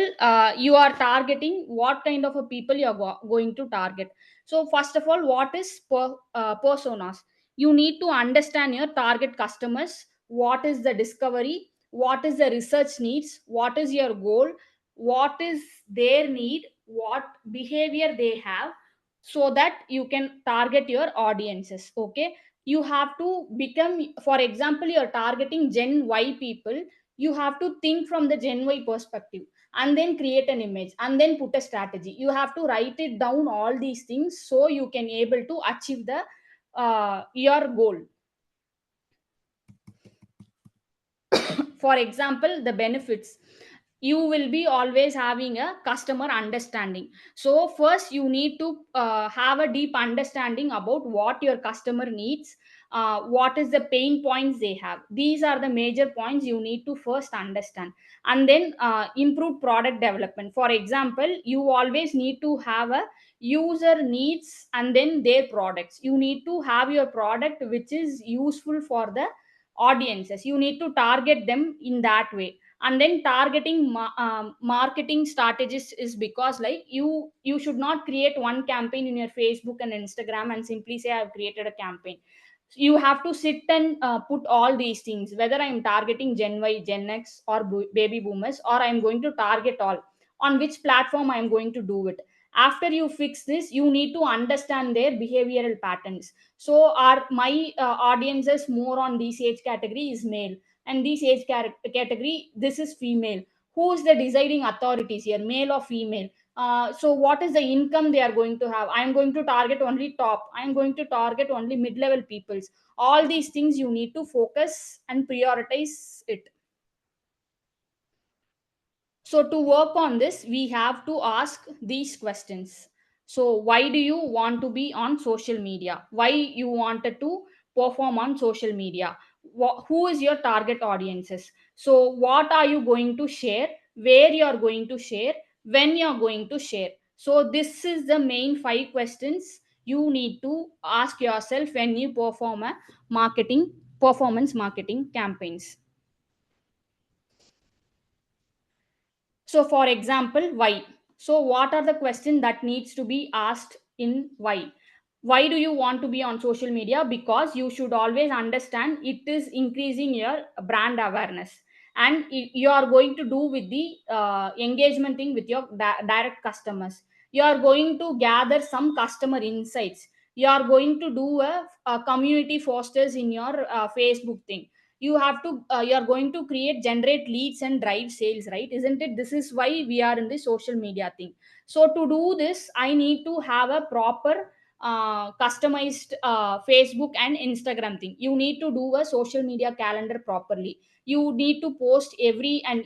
Speaker 2: you are targeting what kind of a people you are going to target. So first of all, what is personas? You need to understand your target customers, what is the discovery, what is the research needs, what is your goal, what is their need, what behavior they have, so that you can target your audiences. Okay, you have to become, for example, you're targeting Gen Y people, you have to think from the Gen Y perspective, and then create an image, and then put a strategy. You have to write it down all these things, so you can able to achieve the your goal. For example, the benefits, you will be always having a customer understanding. So first you need to have a deep understanding about what your customer needs, what is the pain points they have. These are the major points you need to first understand. And then improve product development. For example, you always need to have a user needs and then their products. You need to have your product which is useful for the audiences. You need to target them in that way. And then targeting marketing strategies is because, like, you should not create one campaign in your Facebook and Instagram and simply say I've created a campaign. You have to sit and put all these things, whether I'm targeting Gen Y, Gen X, or baby boomers, or I'm going to target all, on which platform I'm going to do it. After you fix this, you need to understand their behavioral patterns. So are my audiences more on this age category is male, and this category this is female. Who is the deciding authorities here, male or female? So what is the income they are going to have? I am going to target only top, I am going to target only mid level peoples. All these things you need to focus and prioritize it. So to work on this, we have to ask these questions. So why do you want to be on social media? Why you wanted to perform on social media? Who is your target audiences? So what are you going to share, where you are going to share, when you are going to share? So this is the main five questions you need to ask yourself when you perform a marketing performance marketing campaigns. So for example, why? So what are the questions that needs to be asked in why do you want to be on social media? Because you should always understand it is increasing your brand awareness, and you are going to do with the engagement thing with your direct customers. You are going to gather some customer insights. You are going to do a community fosters in your Facebook thing. You have to you are going to create generate leads and drive sales, right? Isn't it? This is why we are in the social media thing. So to do this, I need to have a proper customized Facebook and Instagram thing. You need to do a social media calendar properly. You need to post every and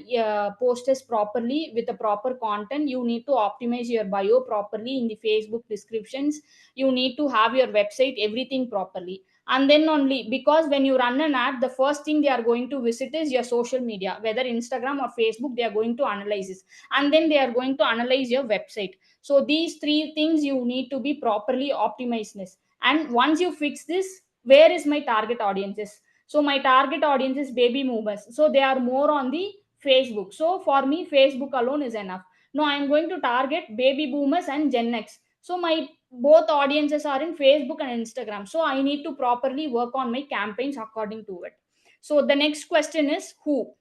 Speaker 2: post this properly with the proper content. You need to optimize your bio properly in the Facebook descriptions. You need to have your website everything properly. And then only, because when you run an ad, the first thing they are going to visit is your social media, whether Instagram or Facebook. They are going to analyze this, and then they are going to analyze your website. So these three things you need to be properly optimized. And once you fix this, where is my target audiences? So my target audience is baby boomers, so they are more on the Facebook. So for me, Facebook alone is enough. No, I'm going to target baby boomers and Gen X. So my both audiences are in Facebook and Instagram, so I need to properly work on my campaigns according to it. So the next question is who.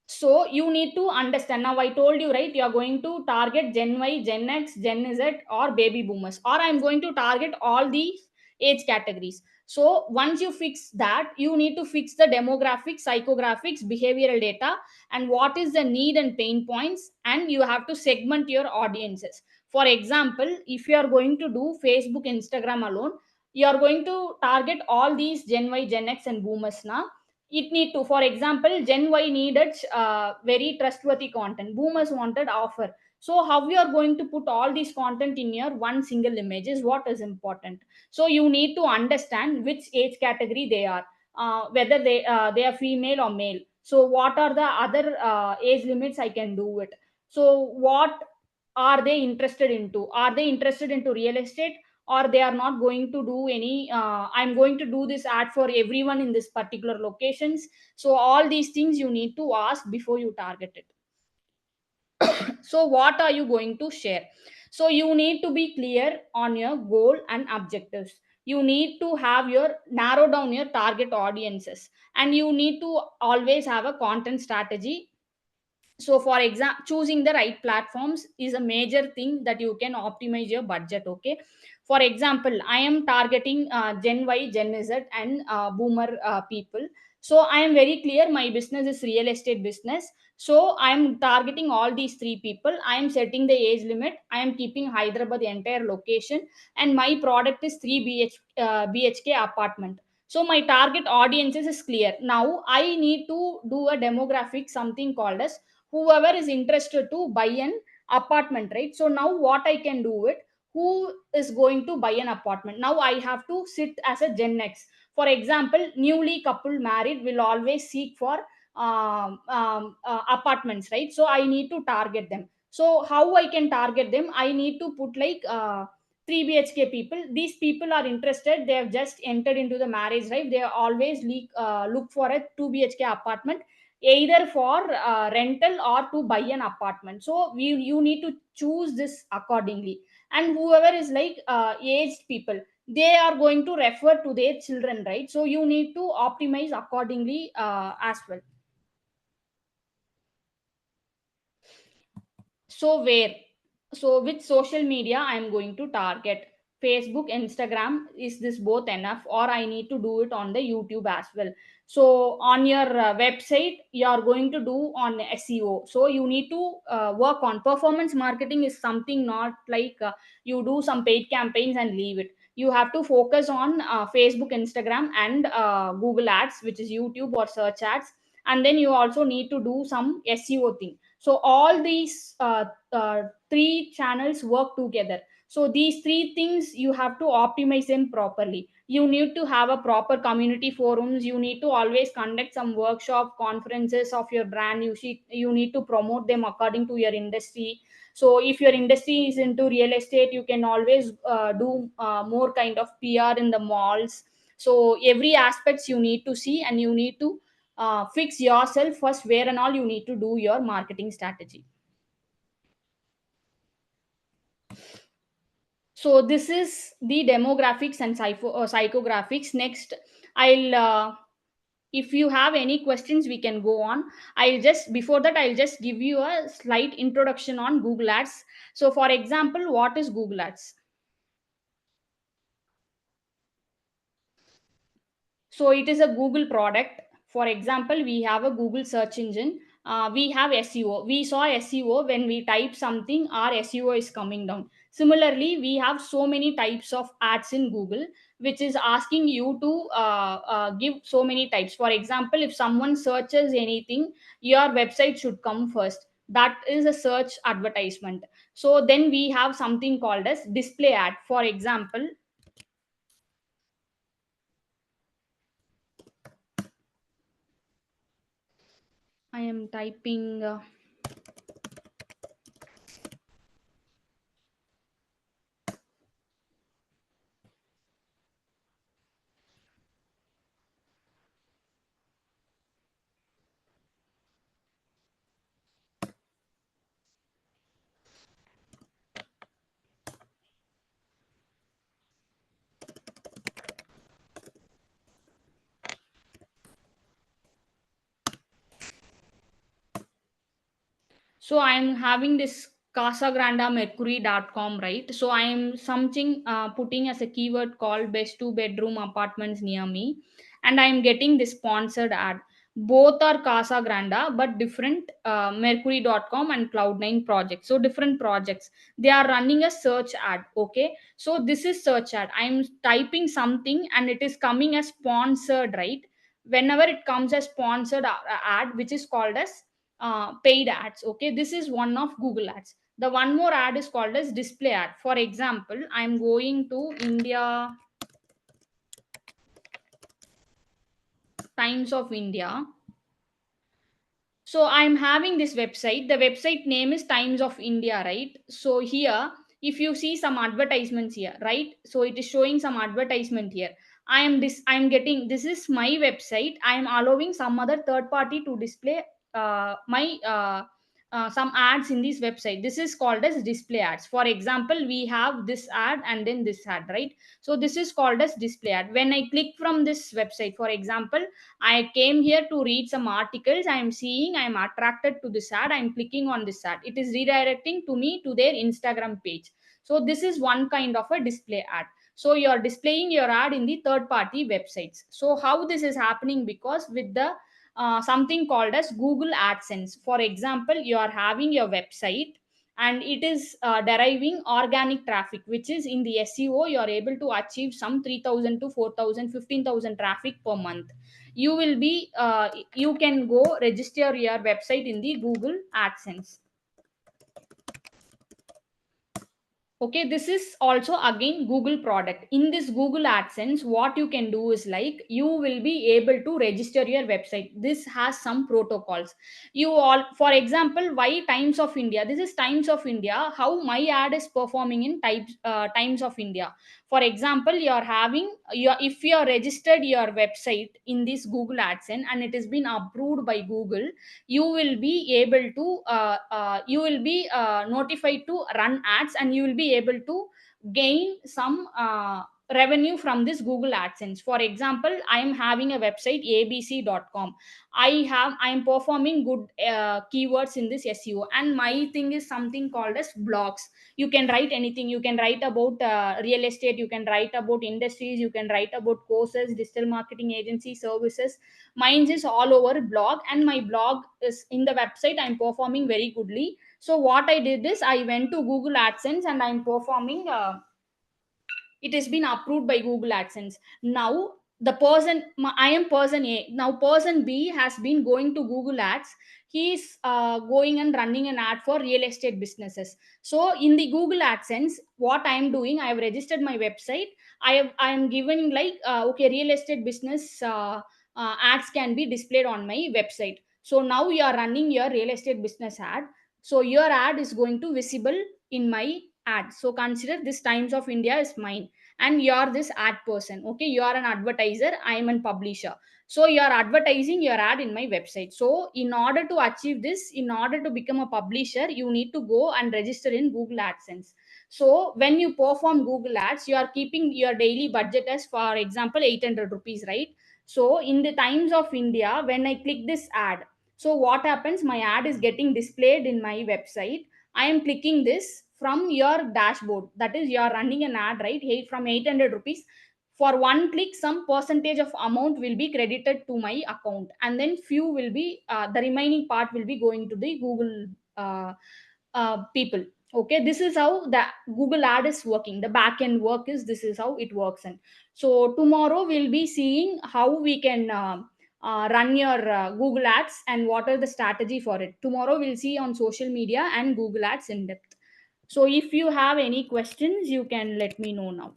Speaker 2: So you need to understand. Now I told you, right, you are going to target Gen Y, Gen X, Gen Z, or baby boomers, or I'm going to target all these age categories. So once you fix that, you need to fix the demographics, psychographics, behavioral data, and what is the need and pain points, and you have to segment your audiences. For example, if you are going to do Facebook, Instagram alone, you are going to target all these Gen Y, Gen X, and boomers. Now it need to, for example, Gen Y needed very trustworthy content, boomers wanted offer. So how you are going to put all these content in your one single image is what is important. So you need to understand which age category they are, whether they are female or male. So what are the other age limits I can do it. So what are they interested into? Are they interested into real estate, or they are not going to do any I'm going to do this ad for everyone in this particular locations? So all these things you need to ask before you target it. So what are you going to share? So you need to be clear on your goal and objectives. You need to have your narrow down your target audiences, and you need to always have a content strategy. So for example, choosing the right platforms is a major thing that you can optimize your budget. Okay, for example, I am targeting Gen Y, Gen Z, and boomer people. So I am very clear my business is real estate business. So I am targeting all these three people. I am setting the age limit. I am keeping Hyderabad the entire location, and my product is 3 BHK apartment. So my target audiences is clear. Now I need to do a demographic, something called as whoever is interested to buy an apartment, right? So now what I can do it, who is going to buy an apartment? Now I have to sit as a Gen X. For example, newly couple married will always seek for apartments, right? So I need to target them. So how I can target them? I need to put like 3 BHK people. These people are interested, they have just entered into the marriage, right? They always look for a 2 BHK apartment, either for rental or to buy an apartment. So you need to choose this accordingly. And whoever is like aged people, they are going to refer to their children, right? So you need to optimize accordingly as well. So where? So which social media I'm going to target? Facebook, Instagram, is this both enough, or I need to do it on the YouTube as well? So on your website, you are going to do on SEO. So you need to work on performance marketing. Is something not like you do some paid campaigns and leave it. You have to focus on Facebook, Instagram, and Google ads, which is YouTube or search ads. And then you also need to do some SEO thing. So all these three channels work together. So these three things you have to optimize them properly. You need to have a proper community forums, you need to always conduct some workshop conferences of your brand, you need to promote them according to your industry. So if your industry is into real estate, you can always do more kind of PR in the malls. So every aspects you need to see, and you need to fix yourself first where and all you need to do your marketing strategy. So this is the demographics and psychographics. Next, I'll if you have any questions we can go on. I'll just, before that, I'll just give you a slight introduction on Google Ads. So for example, what is Google Ads? So it is a Google product. For example, we have a Google search engine. We have SEO. We saw SEO when we type something, our SEO is coming down. Similarly, we have so many types of ads in Google, which is asking you to give so many types. For example, if someone searches anything, your website should come first. That is a search advertisement. So then we have something called as display ad. For example, I am typing. So I'm having this casagrandamercury.com, right? So I'm something putting as a keyword called best two bedroom apartments near me, and I'm getting this sponsored ad. Both are Casa Granda, but different, mercury.com and Cloud9 projects. So different projects. They are running a search ad. Okay. So this is search ad. I'm typing something and it is coming as sponsored, right? Whenever it comes as sponsored ad, which is called as paid ads. Okay, this is one of Google Ads. The one more ad is called as display ad. For example, I'm going to India, Times of India. So I'm having this website. The website name is Times of India, right? So here, if you see some advertisements here, right? So it is showing some advertisement here. I'm getting, this is my website. I am allowing some other third party to display my some ads in this website. This is called as display ads. For example, we have this ad and then this ad, right? So this is called as display ad. When I click from this website, for example, I came here to read some articles. I am seeing, I am attracted to this ad. I am clicking on this ad. It is redirecting to me to their Instagram page. So this is one kind of a display ad. So you are displaying your ad in the third party websites. So how this is happening? Because with the something called as Google AdSense. For example, you are having your website and it is deriving organic traffic, which is in the SEO you are able to achieve some 3000 to 4000, 15,000 traffic per month. You will be you can go register your website in the Google AdSense. Okay, this is also again Google product. In this Google AdSense, what you can do is like you will be able to register your website. This has some protocols. You all, for example, why Times of India? This is Times of India. How my ad is performing in Times of India. For example, you are having your, if you are registered your website in this Google AdSense and it has been approved by Google, you will be able to you will be notified to run ads, and you will be able to gain some revenue from this Google AdSense. For example, I am having a website abc.com. I am performing good keywords in this SEO, and my thing is something called as blogs. You can write anything. You can write about real estate, you can write about industries, you can write about courses, digital marketing agency services. Mine is all over blog, and my blog is in the website. I'm performing very goodly. So what I did is I went to Google AdSense and I'm performing it has been approved by Google AdSense. Now the person, I am person A, now person B has been going to Google Ads. he's going and running an ad for real estate businesses. So in the Google AdSense, what I am doing, I have registered my website. I am giving like okay, real estate business ads can be displayed on my website. So now you are running your real estate business ad, so your ad is going to visible in my ad. So consider this Times of India is mine, and you're this ad person. Okay, you are an advertiser, I am a publisher. So you are advertising your ad in my website. So in order to achieve this, in order to become a publisher, you need to go and register in Google AdSense. So when you perform Google ads, you are keeping your daily budget as, for example, 800 rupees, right? So in the Times of India, when I click this ad, so what happens, my ad is getting displayed in my website. I am clicking this from your dashboard, that is, you are running an ad, right? Hey, from 800 rupees, for one click some percentage of amount will be credited to my account, and then few will be the remaining part will be going to the Google people. Okay, this is how the Google ad is working. The back end work is, this is how it works. And so tomorrow we'll be seeing how we can run your Google ads and what are the strategy for it. Tomorrow we'll see on social media and Google ads in depth. So if you have any questions, you can let me know now.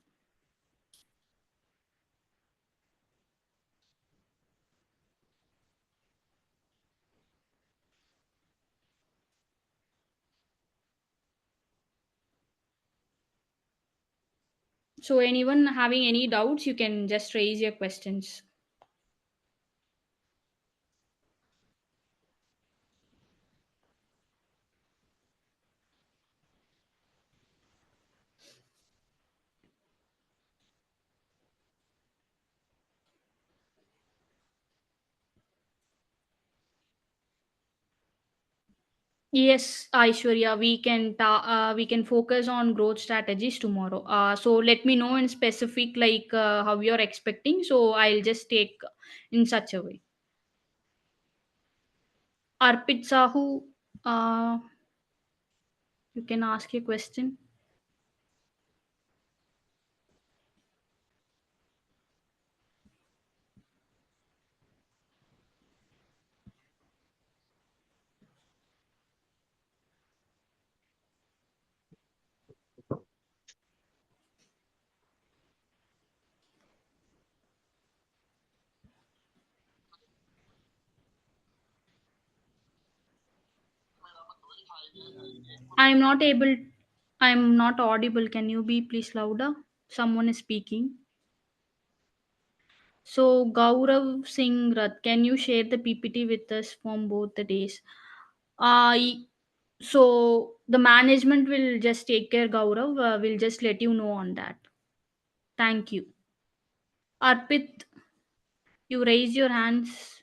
Speaker 2: So anyone having any doubts, you can just raise your questions. Yes, Aishwarya, we can focus on growth strategies tomorrow. So let me know in specific like how you're expecting. So I'll just take in such a way. Arpit Sahu, uh, you can ask a question. I'm not able. I'm not audible. Can you be please louder? Someone is speaking. So Gaurav Singh Rath, can you share the PPT with us from both the days? I So the management will just take care, Gaurav. We'll just let you know on that. Thank you. Arpit, you raise your hands.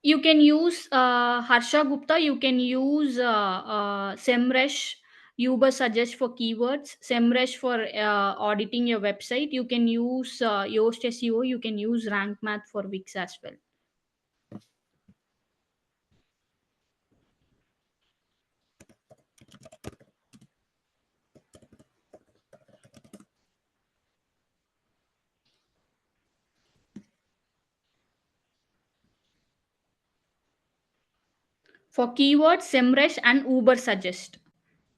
Speaker 2: You can use Harsha Gupta. You can use SEMrush, Ubersuggest for keywords, SEMrush for auditing your website. You can use Yoast SEO. You can use Rank Math for Wix as well. For keywords, SEMrush and Ubersuggest.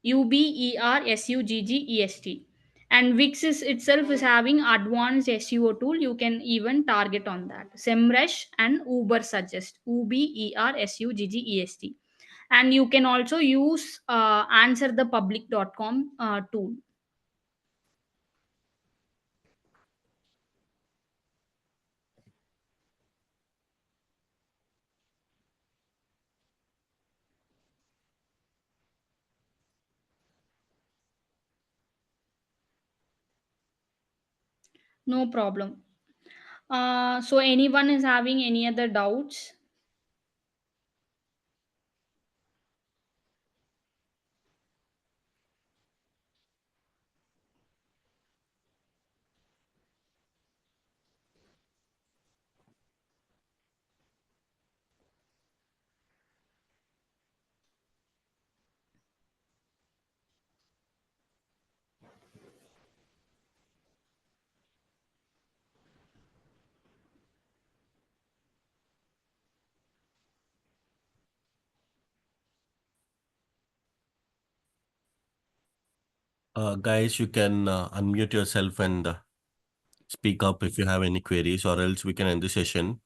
Speaker 2: Ubersuggest. And Wix is itself is having advanced SEO tool. You can even target on that. SEMrush and Ubersuggest. Ubersuggest. And you can also use answerthepublic.com tool. No problem. So anyone is having any other doubts?
Speaker 1: Guys, you can unmute yourself and speak up if you have any queries, or else we can end the session.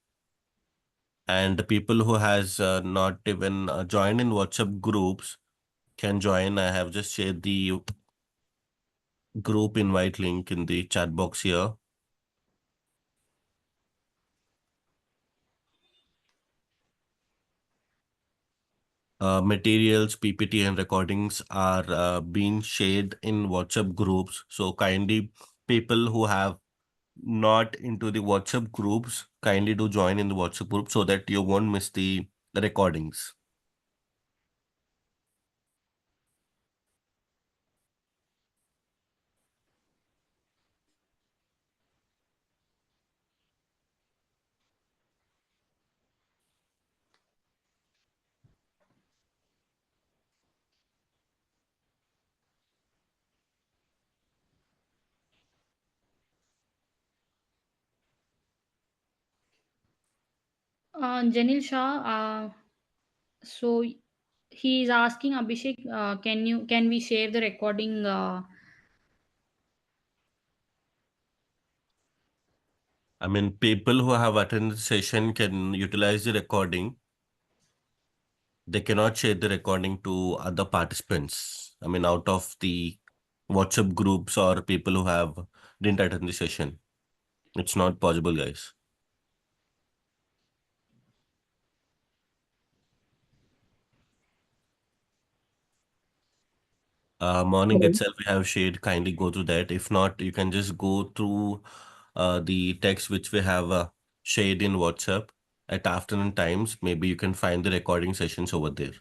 Speaker 1: And the people who has not even joined in WhatsApp groups can join. I have just shared the group invite link in the chat box here. Materials, PPT, and recordings are being shared in WhatsApp groups. So kindly, people who have not into the WhatsApp groups, kindly do join in the WhatsApp group so that you won't miss the recordings.
Speaker 2: Janil Shah, so he is asking Abhishek, can we share the recording?
Speaker 1: I mean, people who have attended the session can utilize the recording. They cannot share the recording to other participants. I mean, out of the WhatsApp groups or people who have didn't attend the session. It's not possible, guys. Morning
Speaker 3: Hello.
Speaker 1: itself, we have shared. Kindly go through that. If not, you can just go through the text which we have shared in WhatsApp at afternoon times. Maybe you can find the recording sessions over there.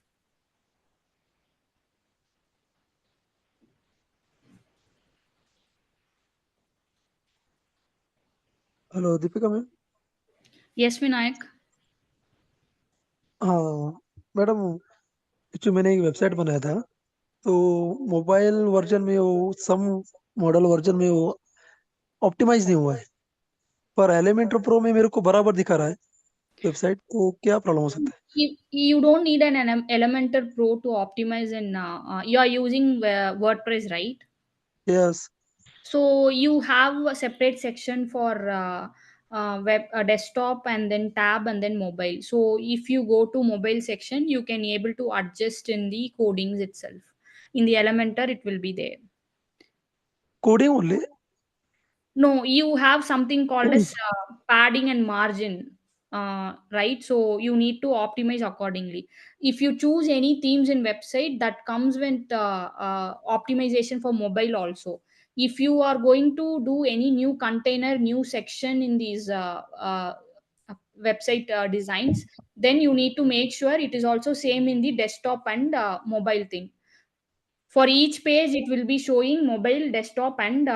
Speaker 3: Hello Deepika ma'am.
Speaker 2: Yes, Vinayak.
Speaker 3: हाँ madam, जो मैंने एक website बनाया था, तो mobile version में वो सम model version में वो ऑप्टिमाइज नहीं हुआ है, पर एलिमेंटर प्रो में मेरे को बराबर दिखा रहा है वेबसाइट। तो क्या प्रॉब्लम हो सकता
Speaker 2: You don't need an Elementor Pro to optimize, and you are using WordPress, right?
Speaker 3: है? Yes.
Speaker 2: So you have a separate section for web desktop, and then tab, and then mobile. So if you go to mobile section, you can able to adjust in the codings itself. In the Elementor, it will be there.
Speaker 3: Coding only?
Speaker 2: No, you have something called as padding and margin, right? So you need to optimize accordingly. If you choose any themes in website, that comes with optimization for mobile also. If you are going to do any new container, new section in these website designs, then you need to make sure it is also same in the desktop and mobile thing. For each page, it will be showing mobile, desktop, and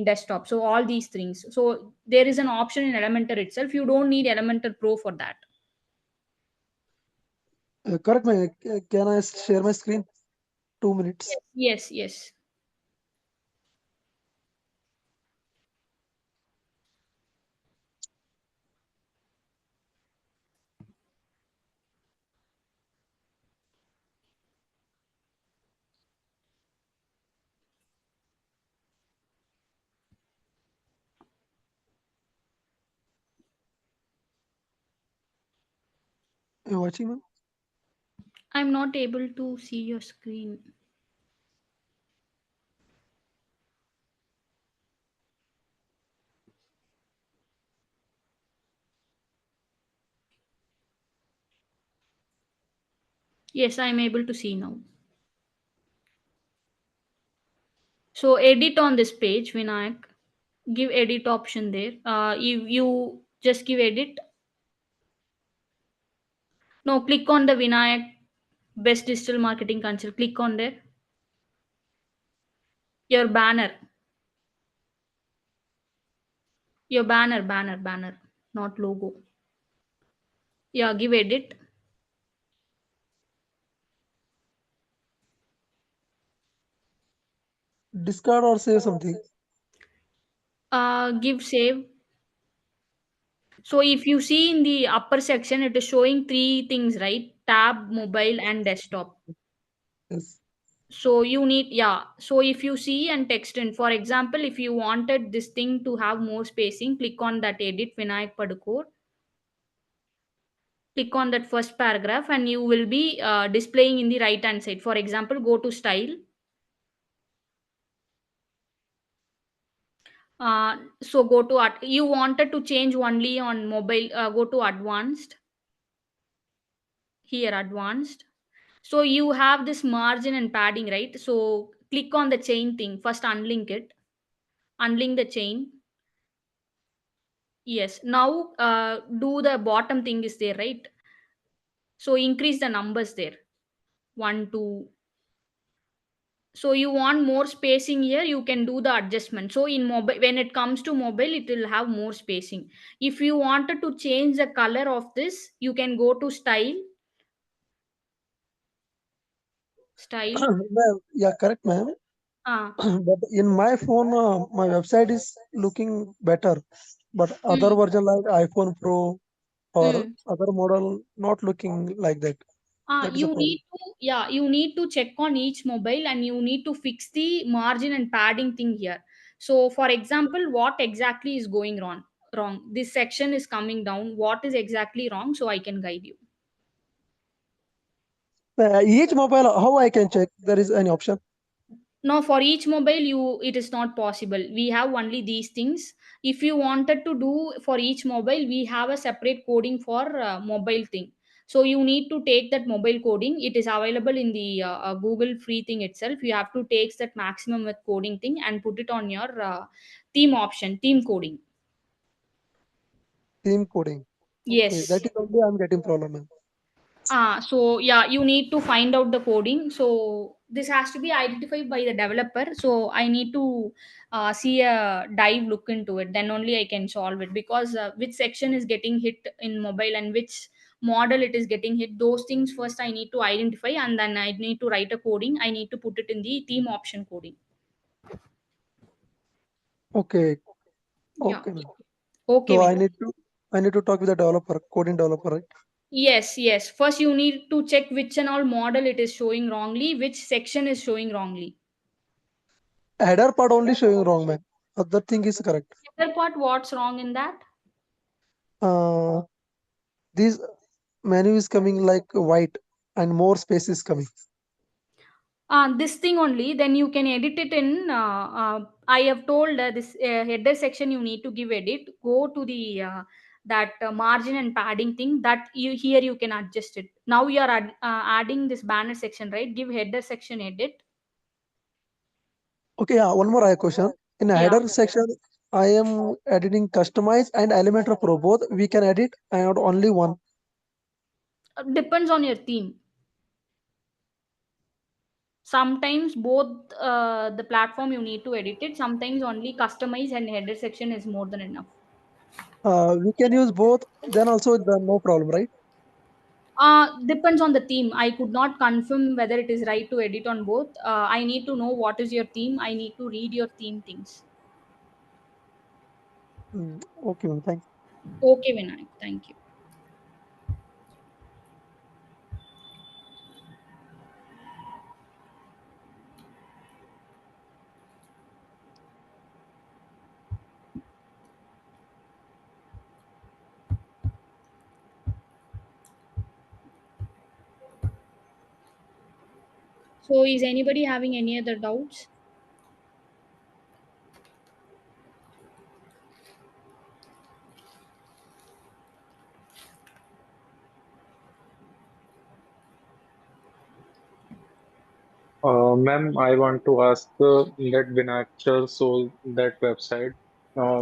Speaker 2: desktop. So all these things. So there is an option in Elementor itself. You don't need Elementor Pro for that.
Speaker 3: Correct. मैं can I share my screen 2 minutes?
Speaker 2: Yes, yes.
Speaker 3: Watching ma'am.
Speaker 2: I'm not able to see your screen. Yes, I'm able to see now. So edit on this page, Vinayak. Give edit option there. If you just give edit. No, click on the Vinayak Best Digital Marketing Consult. Click on there. Your banner. Your banner, not logo. Yeah, give edit.
Speaker 3: Discard और save something?
Speaker 2: Give save. So if you see in the upper section, it is showing three things, right? Tab, mobile, and desktop.
Speaker 3: Yes.
Speaker 2: So you need, yeah. So if you see and text in, for example, if you wanted this thing to have more spacing, click on that edit Vinayak Padukor, click on that first paragraph, and you will be displaying in the right hand side. For example, go to style. So go to you wanted to change only on mobile, go to advanced, here advanced. So you have this margin and padding, right? So click on the chain thing, first unlink it, unlink the chain. Yes, now do the bottom thing is there, right? So increase the numbers there, 1 2. So you want more spacing here, you can do the adjustment. So in mobile, when it comes to mobile, it will have more spacing. If you wanted to change the color of this, you can go to style, style.
Speaker 3: Ma'am, yeah, correct, ma'am.
Speaker 2: Ah,
Speaker 3: But in my phone, my website is looking better. But other
Speaker 2: mm,
Speaker 3: version like iPhone Pro or
Speaker 2: mm.
Speaker 3: other model not looking like that. That is
Speaker 2: You
Speaker 3: the problem.
Speaker 2: need to, yeah, you need to check on each mobile and you need to fix the margin and padding thing here. So for example, what exactly is going wrong, this section is coming down, what is exactly wrong, so I can guide you.
Speaker 3: Each mobile, how I can check? There is any option.
Speaker 2: Now for each mobile, you, it is not possible, we have only these things. If you wanted to do for each mobile, we have a separate coding for mobile thing. So you need to take that mobile coding, it is available in the Google free thing itself. You have to take that maximum with coding thing and put it on your theme option, theme coding.
Speaker 3: Theme coding. Okay,
Speaker 2: Yes.
Speaker 3: that is only I'm getting problem, ma'am.
Speaker 2: So yeah, you need to find out the coding. So this has to be identified by the developer. So I need to see a dive look into it. Then only I can solve it, because which section is getting hit in mobile and which model it is getting hit. Those things first I need to identify, and then I need to write a coding. I need to put it in the theme option coding.
Speaker 3: Okay,
Speaker 2: Yeah.
Speaker 3: okay, ma'am.
Speaker 2: Okay,
Speaker 3: So
Speaker 2: Vinay.
Speaker 3: I need to talk with the developer, coding developer, right?
Speaker 2: Yes, yes. First, you need to check which and all model it is showing wrongly, which section is showing wrongly.
Speaker 3: Header part only showing wrong, man. Other thing is correct.
Speaker 2: Other part, what's wrong in that?
Speaker 3: Uh, this menu is coming like white and more space is coming.
Speaker 2: This thing only, then you can edit it in. I have told this header section you need to give edit. Go to the that margin and padding thing that you here you can adjust it. Now you are adding this banner section, right? Give header section edit.
Speaker 3: Okay, yeah, one more I question. In a
Speaker 2: Yeah,
Speaker 3: header section, I am editing customize and Elementor Pro. Both we can edit and only one.
Speaker 2: depends on your theme. Sometimes both the platform you need to edit it. Sometimes only customize and header section is more than enough.
Speaker 3: We can use both. Then also the no problem, right?
Speaker 2: Depends on the theme. I could not confirm whether it is right to edit on both. I need to know what is your theme. I need to read your theme things.
Speaker 3: Okay, ma'am. Thanks.
Speaker 2: Okay, Vinayak. Thank you. So, is anybody having any other doubts?
Speaker 4: Ma'am, I want to ask that Vinachar sold that website.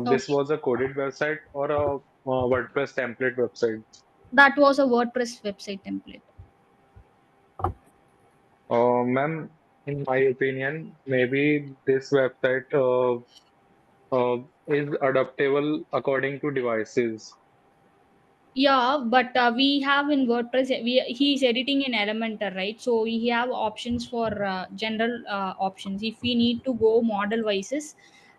Speaker 4: This
Speaker 2: Okay.
Speaker 4: was a coded website or a WordPress template website?
Speaker 2: That was a WordPress website template.
Speaker 4: Ma'am, in my opinion, maybe this website is adaptable according to devices.
Speaker 2: Yeah, but we have in WordPress, he is editing in Elementor, right? So we have options for general options. If we need to go model vises,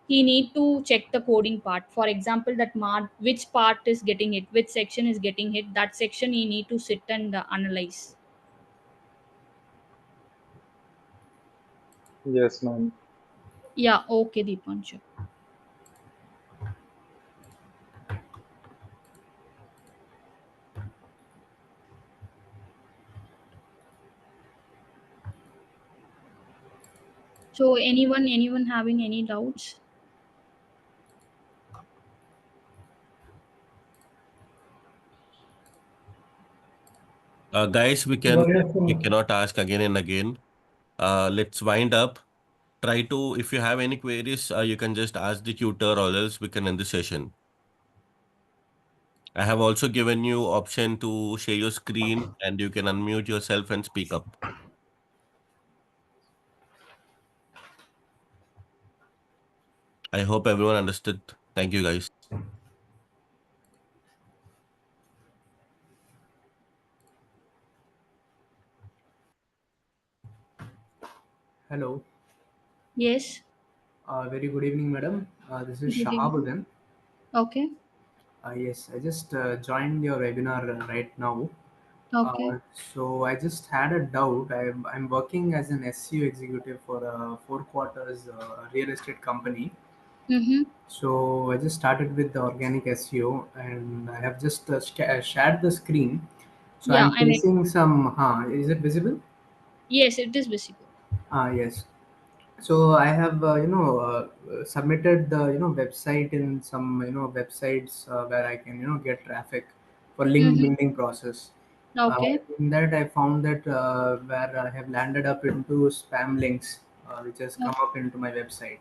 Speaker 2: he need to check the coding part. For example, that which part is getting hit, which section is getting hit. That section he need to sit and analyze.
Speaker 4: Yes, ma'am.
Speaker 2: Yeah, okay, Deepanshu. So anyone having any doubts?
Speaker 1: Guys, we cannot ask again and again. Let's wind up. Try to, if you have any queries, you can just ask the tutor or else we can end the session. I have also given you option to share your screen and you can unmute yourself and speak up. I hope everyone understood. Thank you, guys.
Speaker 5: Hello.
Speaker 2: Yes.
Speaker 5: Very good evening, madam. This is
Speaker 2: Good
Speaker 5: Shahab
Speaker 2: evening.
Speaker 5: again.
Speaker 2: Okay.
Speaker 5: Yes, I just joined your webinar right now.
Speaker 2: Okay.
Speaker 5: So I just had a doubt. I'm working as an SEO executive for a 4 quarters real estate company.
Speaker 2: Mm-hmm.
Speaker 5: So I just started with the organic SEO, and I have just shared the screen. So
Speaker 2: Yeah,
Speaker 5: I'm
Speaker 2: I'm ready.
Speaker 5: facing some. Is it visible?
Speaker 2: Yes, it is visible.
Speaker 5: Yes. So I have submitted the website in some websites where I can get traffic for link
Speaker 2: Mm-hmm.
Speaker 5: building process.
Speaker 2: Okay.
Speaker 5: In that I found that where I have landed up into spam links which has
Speaker 2: Oh,
Speaker 5: come up into my website.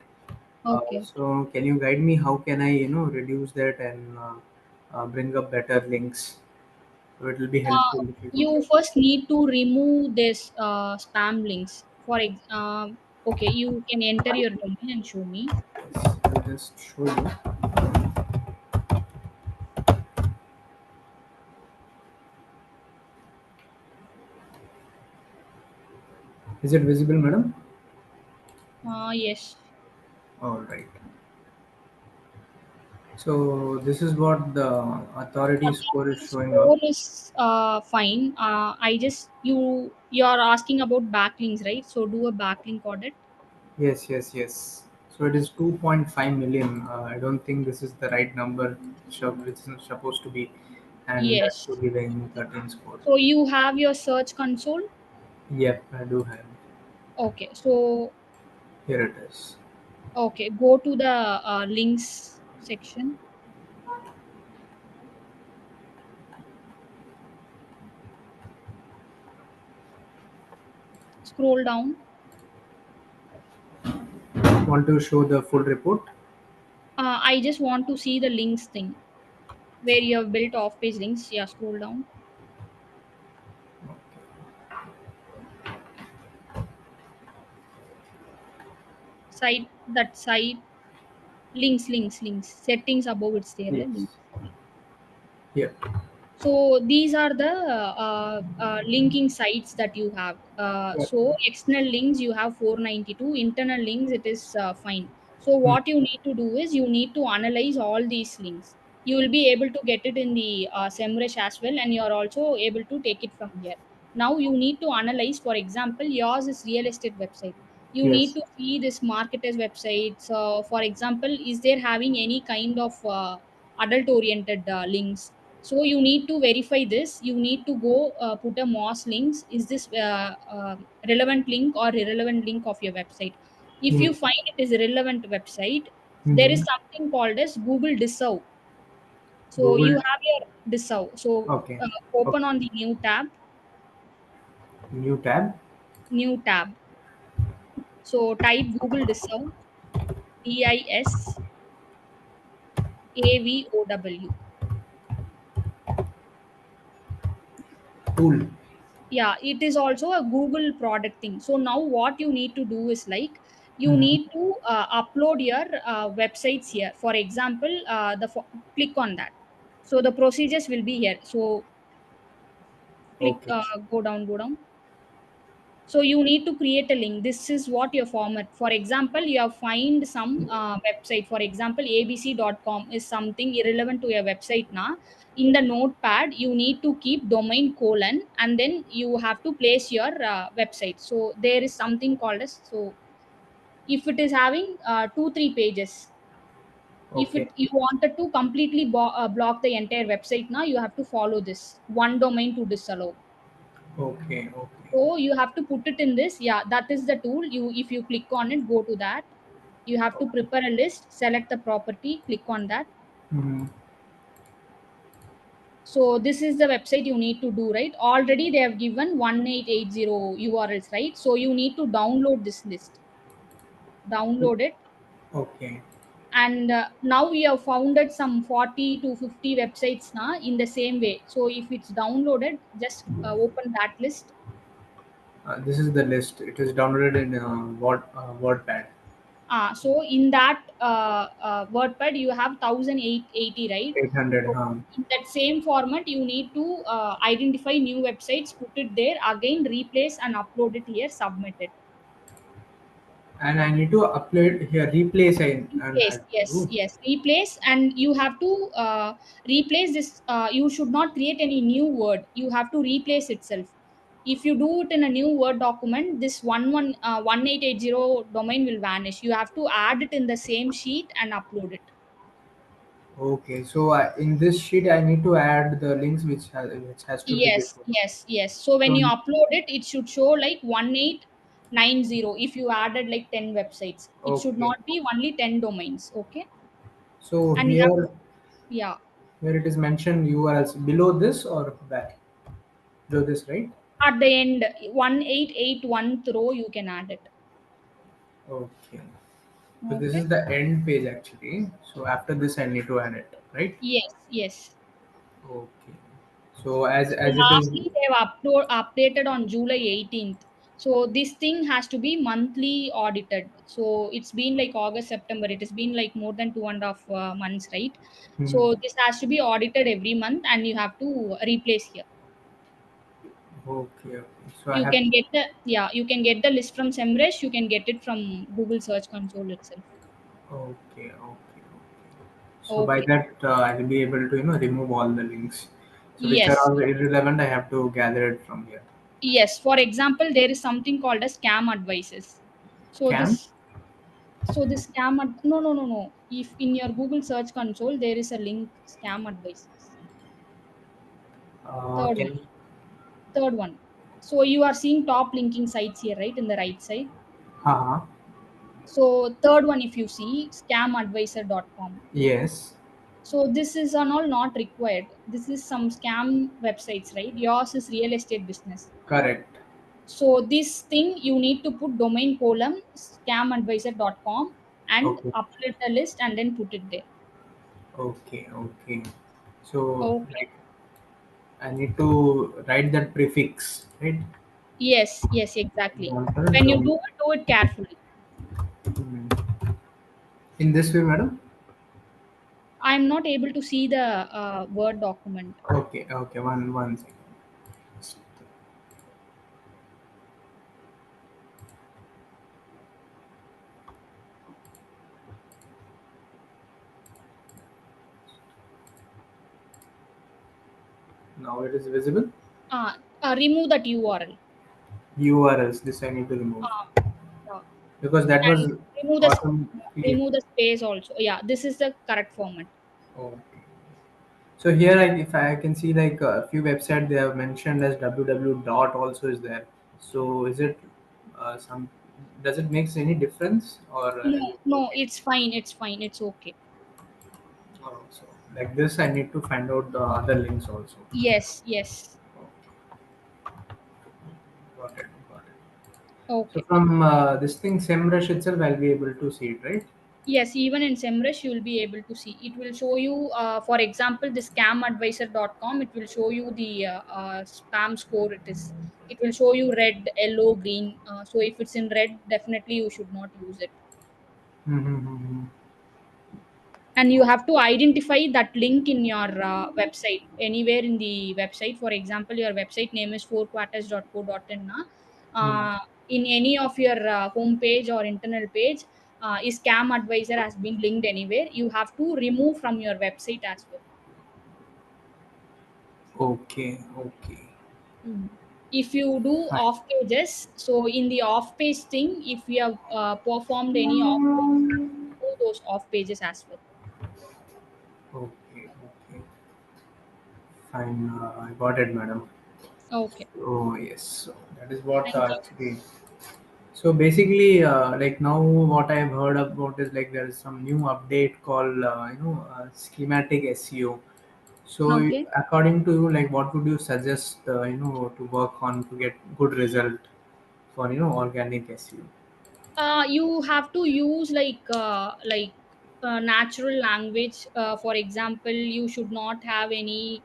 Speaker 2: okay.
Speaker 5: So can you guide me how can I reduce that and bring up better links? So it will be helpful if you could.
Speaker 2: You first need to remove this spam links. Okay, you can enter your domain and show me.
Speaker 5: Yes, I'll just show you. Is it visible, madam?
Speaker 2: Yes.
Speaker 5: All right. So this is what the authority score is
Speaker 2: Authority
Speaker 5: showing up.
Speaker 2: score is fine. I just you are asking about backlinks, right? So do a backlink audit.
Speaker 5: Yes, yes, yes. So it is 2.5 million. I don't think this is the right number which is supposed to be, and that
Speaker 2: Yes.
Speaker 5: should be the 13 score.
Speaker 2: So you have your search console.
Speaker 5: Yep, I do have.
Speaker 2: Okay. So
Speaker 5: Here it is.
Speaker 2: okay, go to the links section. Scroll down.
Speaker 5: Want to show the full report?
Speaker 2: I just want to see the links thing where you have built off page links. Yeah, scroll down. Site links. Settings above it's there. Links.
Speaker 5: Yes. Yep.
Speaker 2: So these are the linking sites that you have.
Speaker 5: Yep.
Speaker 2: So external links you have 492. Internal links it is fine. So
Speaker 5: Hmm.
Speaker 2: what you need to do is you need to analyze all these links. You will be able to get it in the SEMrush as well, and you are also able to take it from here. Now you need to analyze. For example, yours is real estate website. You need
Speaker 5: Yes.
Speaker 2: to see this marketers website. So, for example, is there having any kind of adult oriented links? So you need to verify this. You need to go put a moss links. Is this relevant link or irrelevant link of your website? If
Speaker 5: Hmm.
Speaker 2: you find it is a relevant website, there is
Speaker 5: Mm-hmm.
Speaker 2: something called as Google Discover. So you
Speaker 5: Google.
Speaker 2: have your Discover. So
Speaker 5: Okay.
Speaker 2: open
Speaker 5: Okay.
Speaker 2: on the
Speaker 5: New tab.
Speaker 2: new tab. So type Google Discover, DISAVOW.
Speaker 5: Tool.
Speaker 2: Yeah, it is also a Google product thing. So now what you need to do is like you
Speaker 5: Mm-hmm.
Speaker 2: need to upload your websites here. For example, click on that. So the procedures will be here. So click
Speaker 5: Okay.
Speaker 2: go down. So you need to create a link. This is what your format. For example, you have find some website. For example, abc.com is something irrelevant to your website now. In the notepad you need to keep domain colon, and then you have to place your website. So there is something called as, so If it is having 2 3 pages, if
Speaker 5: Okay.
Speaker 2: it you wanted to completely block the entire website, now you have to follow this one domain to disallow.
Speaker 5: Okay. Okay.
Speaker 2: So you have to put it in this. Yeah, that is the tool. You If you click on it, go to that. You have to prepare a list, select the property, click on that.
Speaker 5: Mm-hmm.
Speaker 2: So this is the website you need to do, right? Already they have given 1880 URLs, right? So you need to download this list. Download it.
Speaker 5: Okay.
Speaker 2: And now we have founded some 40 to 50 websites now in the same way. So if it's downloaded, just open that list.
Speaker 5: This is the list. It is downloaded in WordPad.
Speaker 2: So in that WordPad, you have 1880, right?
Speaker 5: 800.
Speaker 2: So in that same format, you need to identify new websites, put it there, again replace and upload it here, submit it.
Speaker 5: And I need to upload here, replace and
Speaker 2: Replace,
Speaker 5: add.
Speaker 2: yes,
Speaker 5: Ooh.
Speaker 2: yes, replace, and you have to replace this. You should not create any new word. You have to replace itself. If you do it in a new Word document, this 1880 domain will vanish. You have to add it in the same sheet and upload it.
Speaker 5: Okay, so in this sheet, I need to add the links which has to be
Speaker 2: Yes,
Speaker 5: before.
Speaker 2: yes, yes. So when
Speaker 5: So,
Speaker 2: you upload it, it should show like 1890. If you added like 10 websites, it should
Speaker 5: okay,
Speaker 2: not be only 10 domains. Okay.
Speaker 5: so
Speaker 2: And you have
Speaker 5: here
Speaker 2: to, yeah,
Speaker 5: where it is mentioned URLs below this or where below this, right?
Speaker 2: at the end, 1881 row, you can add it.
Speaker 5: Okay, so this
Speaker 2: Okay.
Speaker 5: is the end page actually. So after this, I need to add it, right?
Speaker 2: Yes, yes.
Speaker 5: Okay. So as it is.
Speaker 2: Lastly, they have updated on July 18th. So this thing has to be monthly audited. So it's been like August, September. It has been like more than 2.5 months, right?
Speaker 5: Hmm.
Speaker 2: So this has to be audited every month, and you have to replace here.
Speaker 5: Okay, okay. So I
Speaker 2: You
Speaker 5: have.
Speaker 2: can get you can get the list from SEMrush. You can get it from Google Search Console itself.
Speaker 5: Okay, okay, okay. So by
Speaker 2: Okay.
Speaker 5: that, I will be able to remove all the links. So which are
Speaker 2: Yes.
Speaker 5: all irrelevant, I have to gather it from here.
Speaker 2: Yes. For example, there is something called as scam advices. So
Speaker 5: Cam,
Speaker 2: this scam no. If in your Google Search Console there is a link, scam advices. Third one.
Speaker 5: can
Speaker 2: Third one. So you are seeing top linking sites here, right, in the right side.
Speaker 5: haha,
Speaker 2: So third one, if you see scamadvisor.com.
Speaker 5: yes,
Speaker 2: So this is on all not required. This is some scam websites, right? Yours is real estate business.
Speaker 5: correct.
Speaker 2: So this thing you need to put domain column scamadvisor.com and
Speaker 5: Okay,
Speaker 2: upload the list and then put it there.
Speaker 5: okay, okay. So
Speaker 2: Okay.
Speaker 5: like I need to write that prefix, right?
Speaker 2: Yes, yes, exactly.
Speaker 5: Example,
Speaker 2: When you do it carefully.
Speaker 5: in this way, madam.
Speaker 2: I'm not able to see the Word document.
Speaker 5: Okay, okay. One second. Now it is visible.
Speaker 2: Remove that URL.
Speaker 5: URLs. This I need to remove
Speaker 2: Uh, yeah.
Speaker 5: because that
Speaker 2: And
Speaker 5: was
Speaker 2: remove the
Speaker 5: automatically.
Speaker 2: remove the space also. Yeah, this is the correct format.
Speaker 5: Okay. So here, if I can see like a few websites they have mentioned as www dot also is there. So is it some? Does it makes any difference or is
Speaker 2: No,
Speaker 5: it
Speaker 2: no,
Speaker 5: okay?
Speaker 2: it's fine. It's fine. It's okay.
Speaker 5: So like this, I need to find out the other links also.
Speaker 2: Yes, yes.
Speaker 5: Okay, got it, got it. So
Speaker 2: Okay.
Speaker 5: from this thing, SEMrush itself, I'll be able to see it, right?
Speaker 2: Yes, even in SEMrush, you will be able to see. It will show you, for example, the scamadvisor.com, it will show you the spam score it is. It will show you red, yellow, green. So if it's in red, definitely you should not use it.
Speaker 5: Mm-hmm.
Speaker 2: And you have to identify that link in your website, anywhere in the website. For example, your website name is fourquarters.co.in. In any of your home page or internal page, is scam advisor has been linked anywhere, you have to remove from your website as well.
Speaker 5: Okay, okay.
Speaker 2: Mm. If you do
Speaker 5: Fine.
Speaker 2: off pages, so in the off page thing, if you have performed any off page, do those off pages as well.
Speaker 5: Okay, okay, fine. I got it, madam.
Speaker 2: Okay,
Speaker 5: Oh yes, so that is what
Speaker 2: thank you.
Speaker 5: actually. So basically, like now what I've heard about is like there is some new update called schematic SEO. So
Speaker 2: Okay.
Speaker 5: according to you, like what would you suggest to work on to get good result for organic SEO?
Speaker 2: You have to use natural language. For example, you should not have any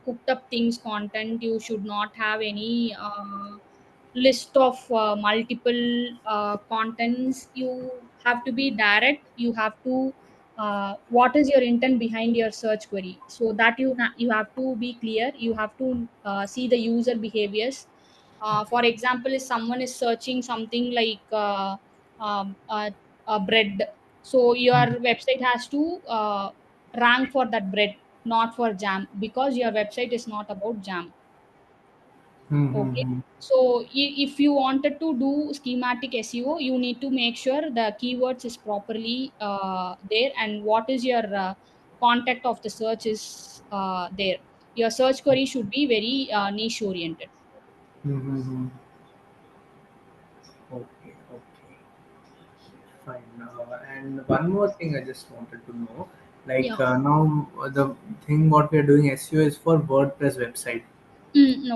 Speaker 2: cooked up things content. You should not have any list of multiple contents. You have to be direct. You have to what is your intent behind your search query, so that you have to be clear. You have to see the user behaviors. For example, if someone is searching something like um, uh, bread, so your website has to rank for that bread, not for jam, because your website is not about jam. Okay.
Speaker 5: Mm-hmm.
Speaker 2: So if you wanted to do schematic SEO, you need to make sure the keywords is properly there, and what is your contact of the search is there. Your search query should be very niche oriented.
Speaker 5: Mm-hmm. Okay, okay, fine. And one more thing I just wanted to know,
Speaker 2: Yeah.
Speaker 5: like now the thing what we are doing SEO is for WordPress website.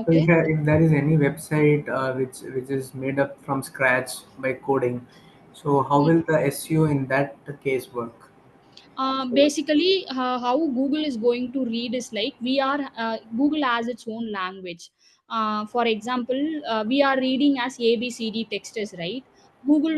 Speaker 5: So
Speaker 2: Okay.
Speaker 5: if there is any website which is made up from scratch by coding, so how will the SEO in that case work?
Speaker 2: Basically, how Google is going to read is like we are Google has its own language. For example, we are reading as ABCD text is right. Google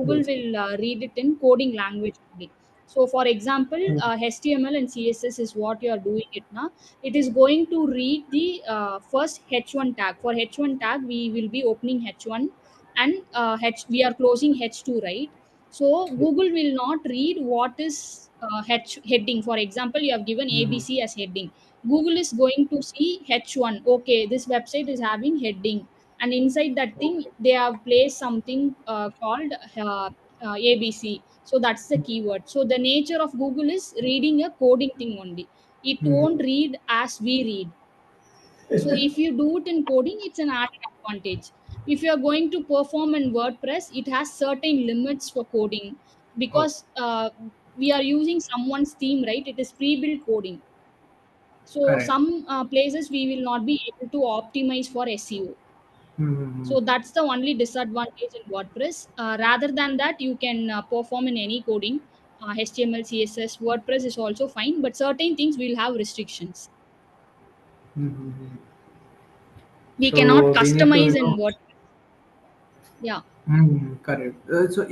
Speaker 5: Yes.
Speaker 2: will read it in coding language only. So, for example, HTML and CSS is what you are doing it now. It is going to read the first H1 tag. For H1 tag, we will be opening H1, and we are closing H2, right? So Google will not read what is heading. For example, you have given
Speaker 5: Mm-hmm.
Speaker 2: ABC as heading. Google is going to see H1. Okay, this website is having heading, and inside that thing
Speaker 5: Okay.
Speaker 2: they have placed something called ABC. So that's the keyword. So the nature of Google is reading a coding thing only. It won't
Speaker 5: Mm-hmm.
Speaker 2: read as we read. So if you do it in coding, it's an added advantage. If you are going to perform in WordPress, it has certain limits for coding,
Speaker 5: Oh,
Speaker 2: because we are using someone's theme, right? It is pre-built coding. So
Speaker 5: correct.
Speaker 2: some places we will not be able to optimize for SEO.
Speaker 5: Mm-hmm.
Speaker 2: So that's the only disadvantage in WordPress. Rather than that, you can perform in any coding, HTML, CSS. WordPress is also fine, but certain things will have restrictions.
Speaker 5: Mm-hmm.
Speaker 2: We cannot
Speaker 5: So we need to,
Speaker 2: customize in WordPress. Yeah.
Speaker 5: correct. So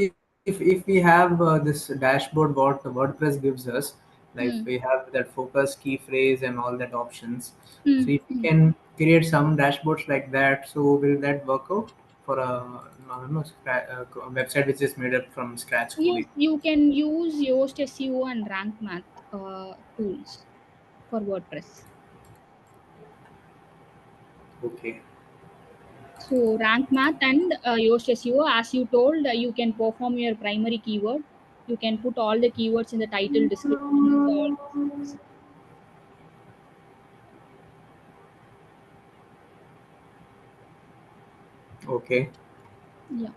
Speaker 5: if we have this dashboard what the WordPress gives us, like
Speaker 2: Hmm.
Speaker 5: we have that focus key phrase and all that options.
Speaker 2: Hmm.
Speaker 5: So if we
Speaker 2: Hmm.
Speaker 5: can create some dashboards like that, so will that work out for a, I don't know, a website which is made up from scratch
Speaker 2: Yes,
Speaker 5: coding?
Speaker 2: you can use Yoast SEO and Rank Math tools for WordPress.
Speaker 5: Okay.
Speaker 2: So Rank Math and Yoast SEO, as you told, you can perform your primary keyword. You can put all the keywords in the title, descriptions, all those things.
Speaker 5: Okay.
Speaker 2: Yeah,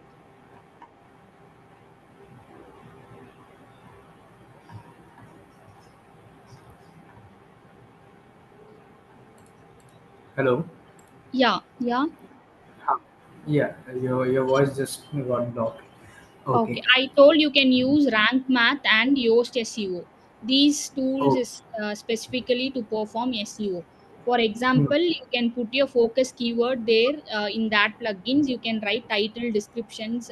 Speaker 5: Hello.
Speaker 2: yeah, yeah.
Speaker 5: Huh. Yeah, your voice just got blocked.
Speaker 2: Okay,
Speaker 5: Okay.
Speaker 2: I told you can use Rank Math and Yoast SEO. These tools
Speaker 5: Oh.
Speaker 2: is specifically to perform SEO. For
Speaker 5: Hmm.
Speaker 2: example, you can put your focus keyword there in that plugins. You can write title descriptions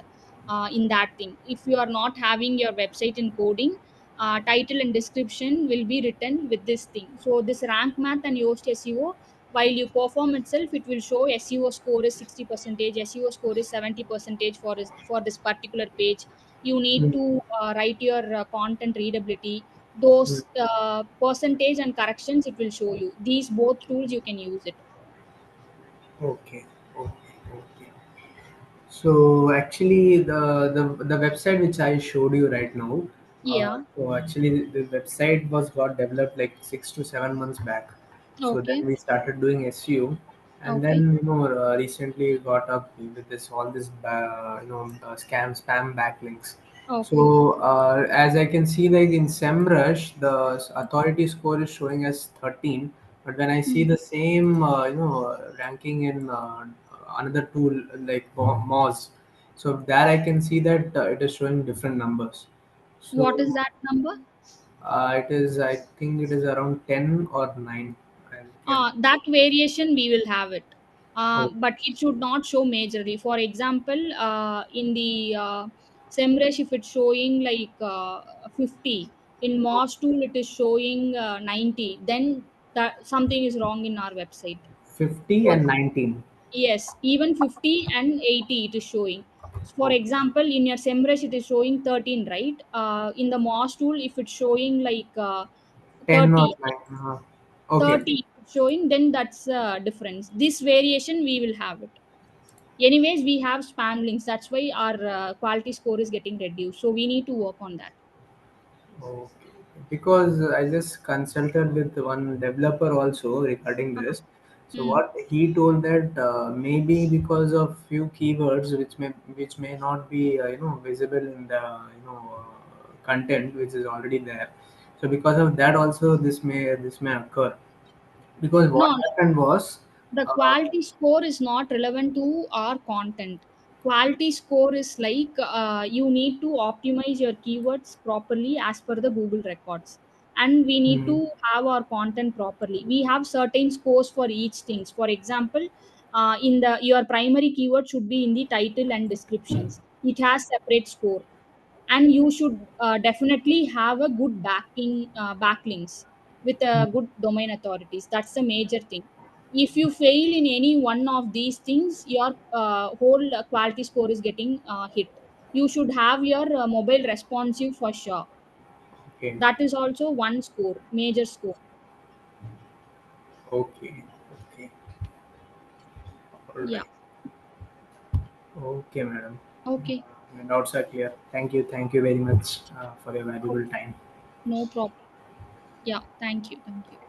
Speaker 2: in that thing. If you are not having your website in coding, title and description will be written with this thing. So this Rank Math and Yoast SEO, while you perform itself, it will show SEO score is 60 percentage, SEO score is 70 percentage for this particular page. You need
Speaker 5: Hmm.
Speaker 2: to write your content readability. Those percentage and corrections it will show you. These both tools you can use it.
Speaker 5: Okay. Okay. Okay. So actually, the website which I showed you right now,
Speaker 2: Yeah.
Speaker 5: so actually the website was got developed like 6 to 7 months back. So then
Speaker 2: Okay.
Speaker 5: we started doing SEO, and
Speaker 2: Okay.
Speaker 5: then recently got up with this all this scam spam backlinks.
Speaker 2: Okay.
Speaker 5: So as I can see, like in SEMrush, the authority score is showing as 13, but when I see
Speaker 2: Mm.
Speaker 5: the same ranking in another tool like Moz, so there I can see that it is showing different numbers.
Speaker 2: What is
Speaker 5: So
Speaker 2: that number?
Speaker 5: it is, I think it is around 10 or 9. I can.
Speaker 2: That variation we will have it,
Speaker 5: Oh,
Speaker 2: but it should not show majorly. For example, in the SEMrush, if it's showing like 50, in Moz tool it is showing 90, then that something is wrong in our website.
Speaker 5: 50
Speaker 2: For
Speaker 5: and 19.
Speaker 2: yes, even 50 and 80 it is showing. For
Speaker 5: Oh,
Speaker 2: example, in your SEMrush it is showing 13, right? In the Moz tool, if it's showing like
Speaker 5: 10 or
Speaker 2: 30,
Speaker 5: 9. Okay.
Speaker 2: 30 showing, then that's a difference. This variation we will have it. Anyways, we have spam links, that's why our quality score is getting reduced, so we need to work on that.
Speaker 5: Okay. Because I just consulted with one developer also regarding
Speaker 2: Uh,
Speaker 5: this. So
Speaker 2: mm.
Speaker 5: what he told that maybe because of few keywords which may not be visible in the content which is already there. So because of that also this may occur. Because what
Speaker 2: No,
Speaker 5: happened was
Speaker 2: the
Speaker 5: uh,
Speaker 2: quality score is not relevant to our content. Quality score is like you need to optimize your keywords properly as per the Google records, and we need to
Speaker 5: mm,
Speaker 2: have our content properly. We have certain scores for each things. For example, in the your primary keyword should be in the title and descriptions, it has separate score. And you should definitely have a good backing backlinks with good domain authorities. That's the major thing. If you fail in any one of these things, your whole quality score is getting hit. You should have your mobile responsive for sure.
Speaker 5: okay,
Speaker 2: That is also one score, major score.
Speaker 5: okay, okay, all
Speaker 2: Yeah.
Speaker 5: right. Okay, madam.
Speaker 2: Okay.
Speaker 5: My doubts are clear. Thank you very much for your valuable
Speaker 2: Okay.
Speaker 5: time.
Speaker 2: No problem. Yeah, thank you, thank you.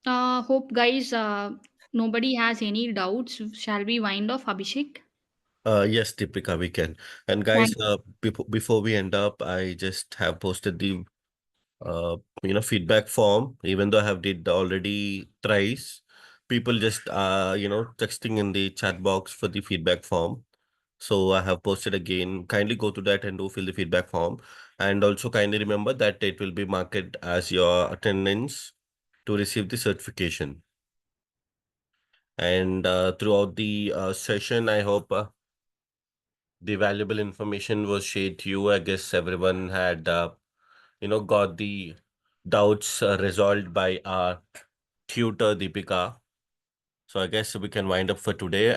Speaker 2: Hope guys, nobody has any doubts. Shall we wind off, Abhishek?
Speaker 1: Yes, Deepika, we can. And guys,
Speaker 2: Thank
Speaker 1: before we end up, I just have posted the feedback form. Even though I have did already thrice, people just texting in the chat box for the feedback form. So I have posted again. Kindly go to that and do fill the feedback form. And also kindly remember that it will be marked as your attendance to receive the certification. And throughout the session, I hope the valuable information was shared to you. I guess everyone had, got the doubts resolved by our tutor, Deepika. So I guess we can wind up for today.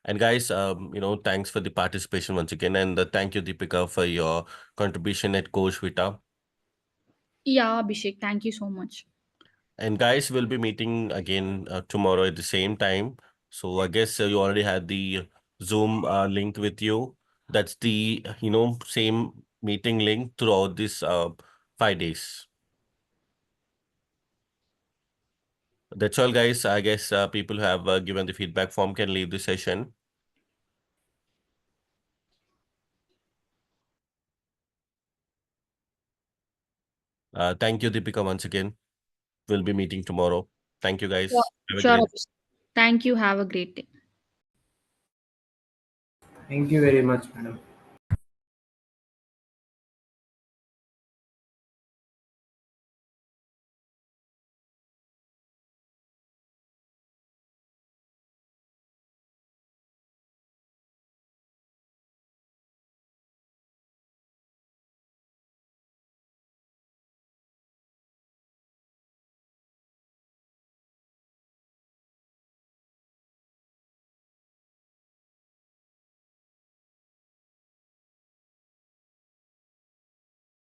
Speaker 1: And guys, thanks for the participation once again. And thank you, Deepika, for your contribution at Coach Vita.
Speaker 2: Yeah, Abhishek, thank you so much.
Speaker 1: And guys, we'll be meeting again tomorrow at the same time. So I guess you already had the Zoom link with you. That's the, same meeting link throughout this 5 days. That's all, guys. I guess people who have given the feedback form can leave the session. Thank you, Deepika, once again. We'll be meeting tomorrow. Thank you,
Speaker 2: Sure,
Speaker 1: guys. Have a
Speaker 2: sure,
Speaker 1: great
Speaker 2: Abhishek. Thank you. Have a great day.
Speaker 5: Thank you very much, madam.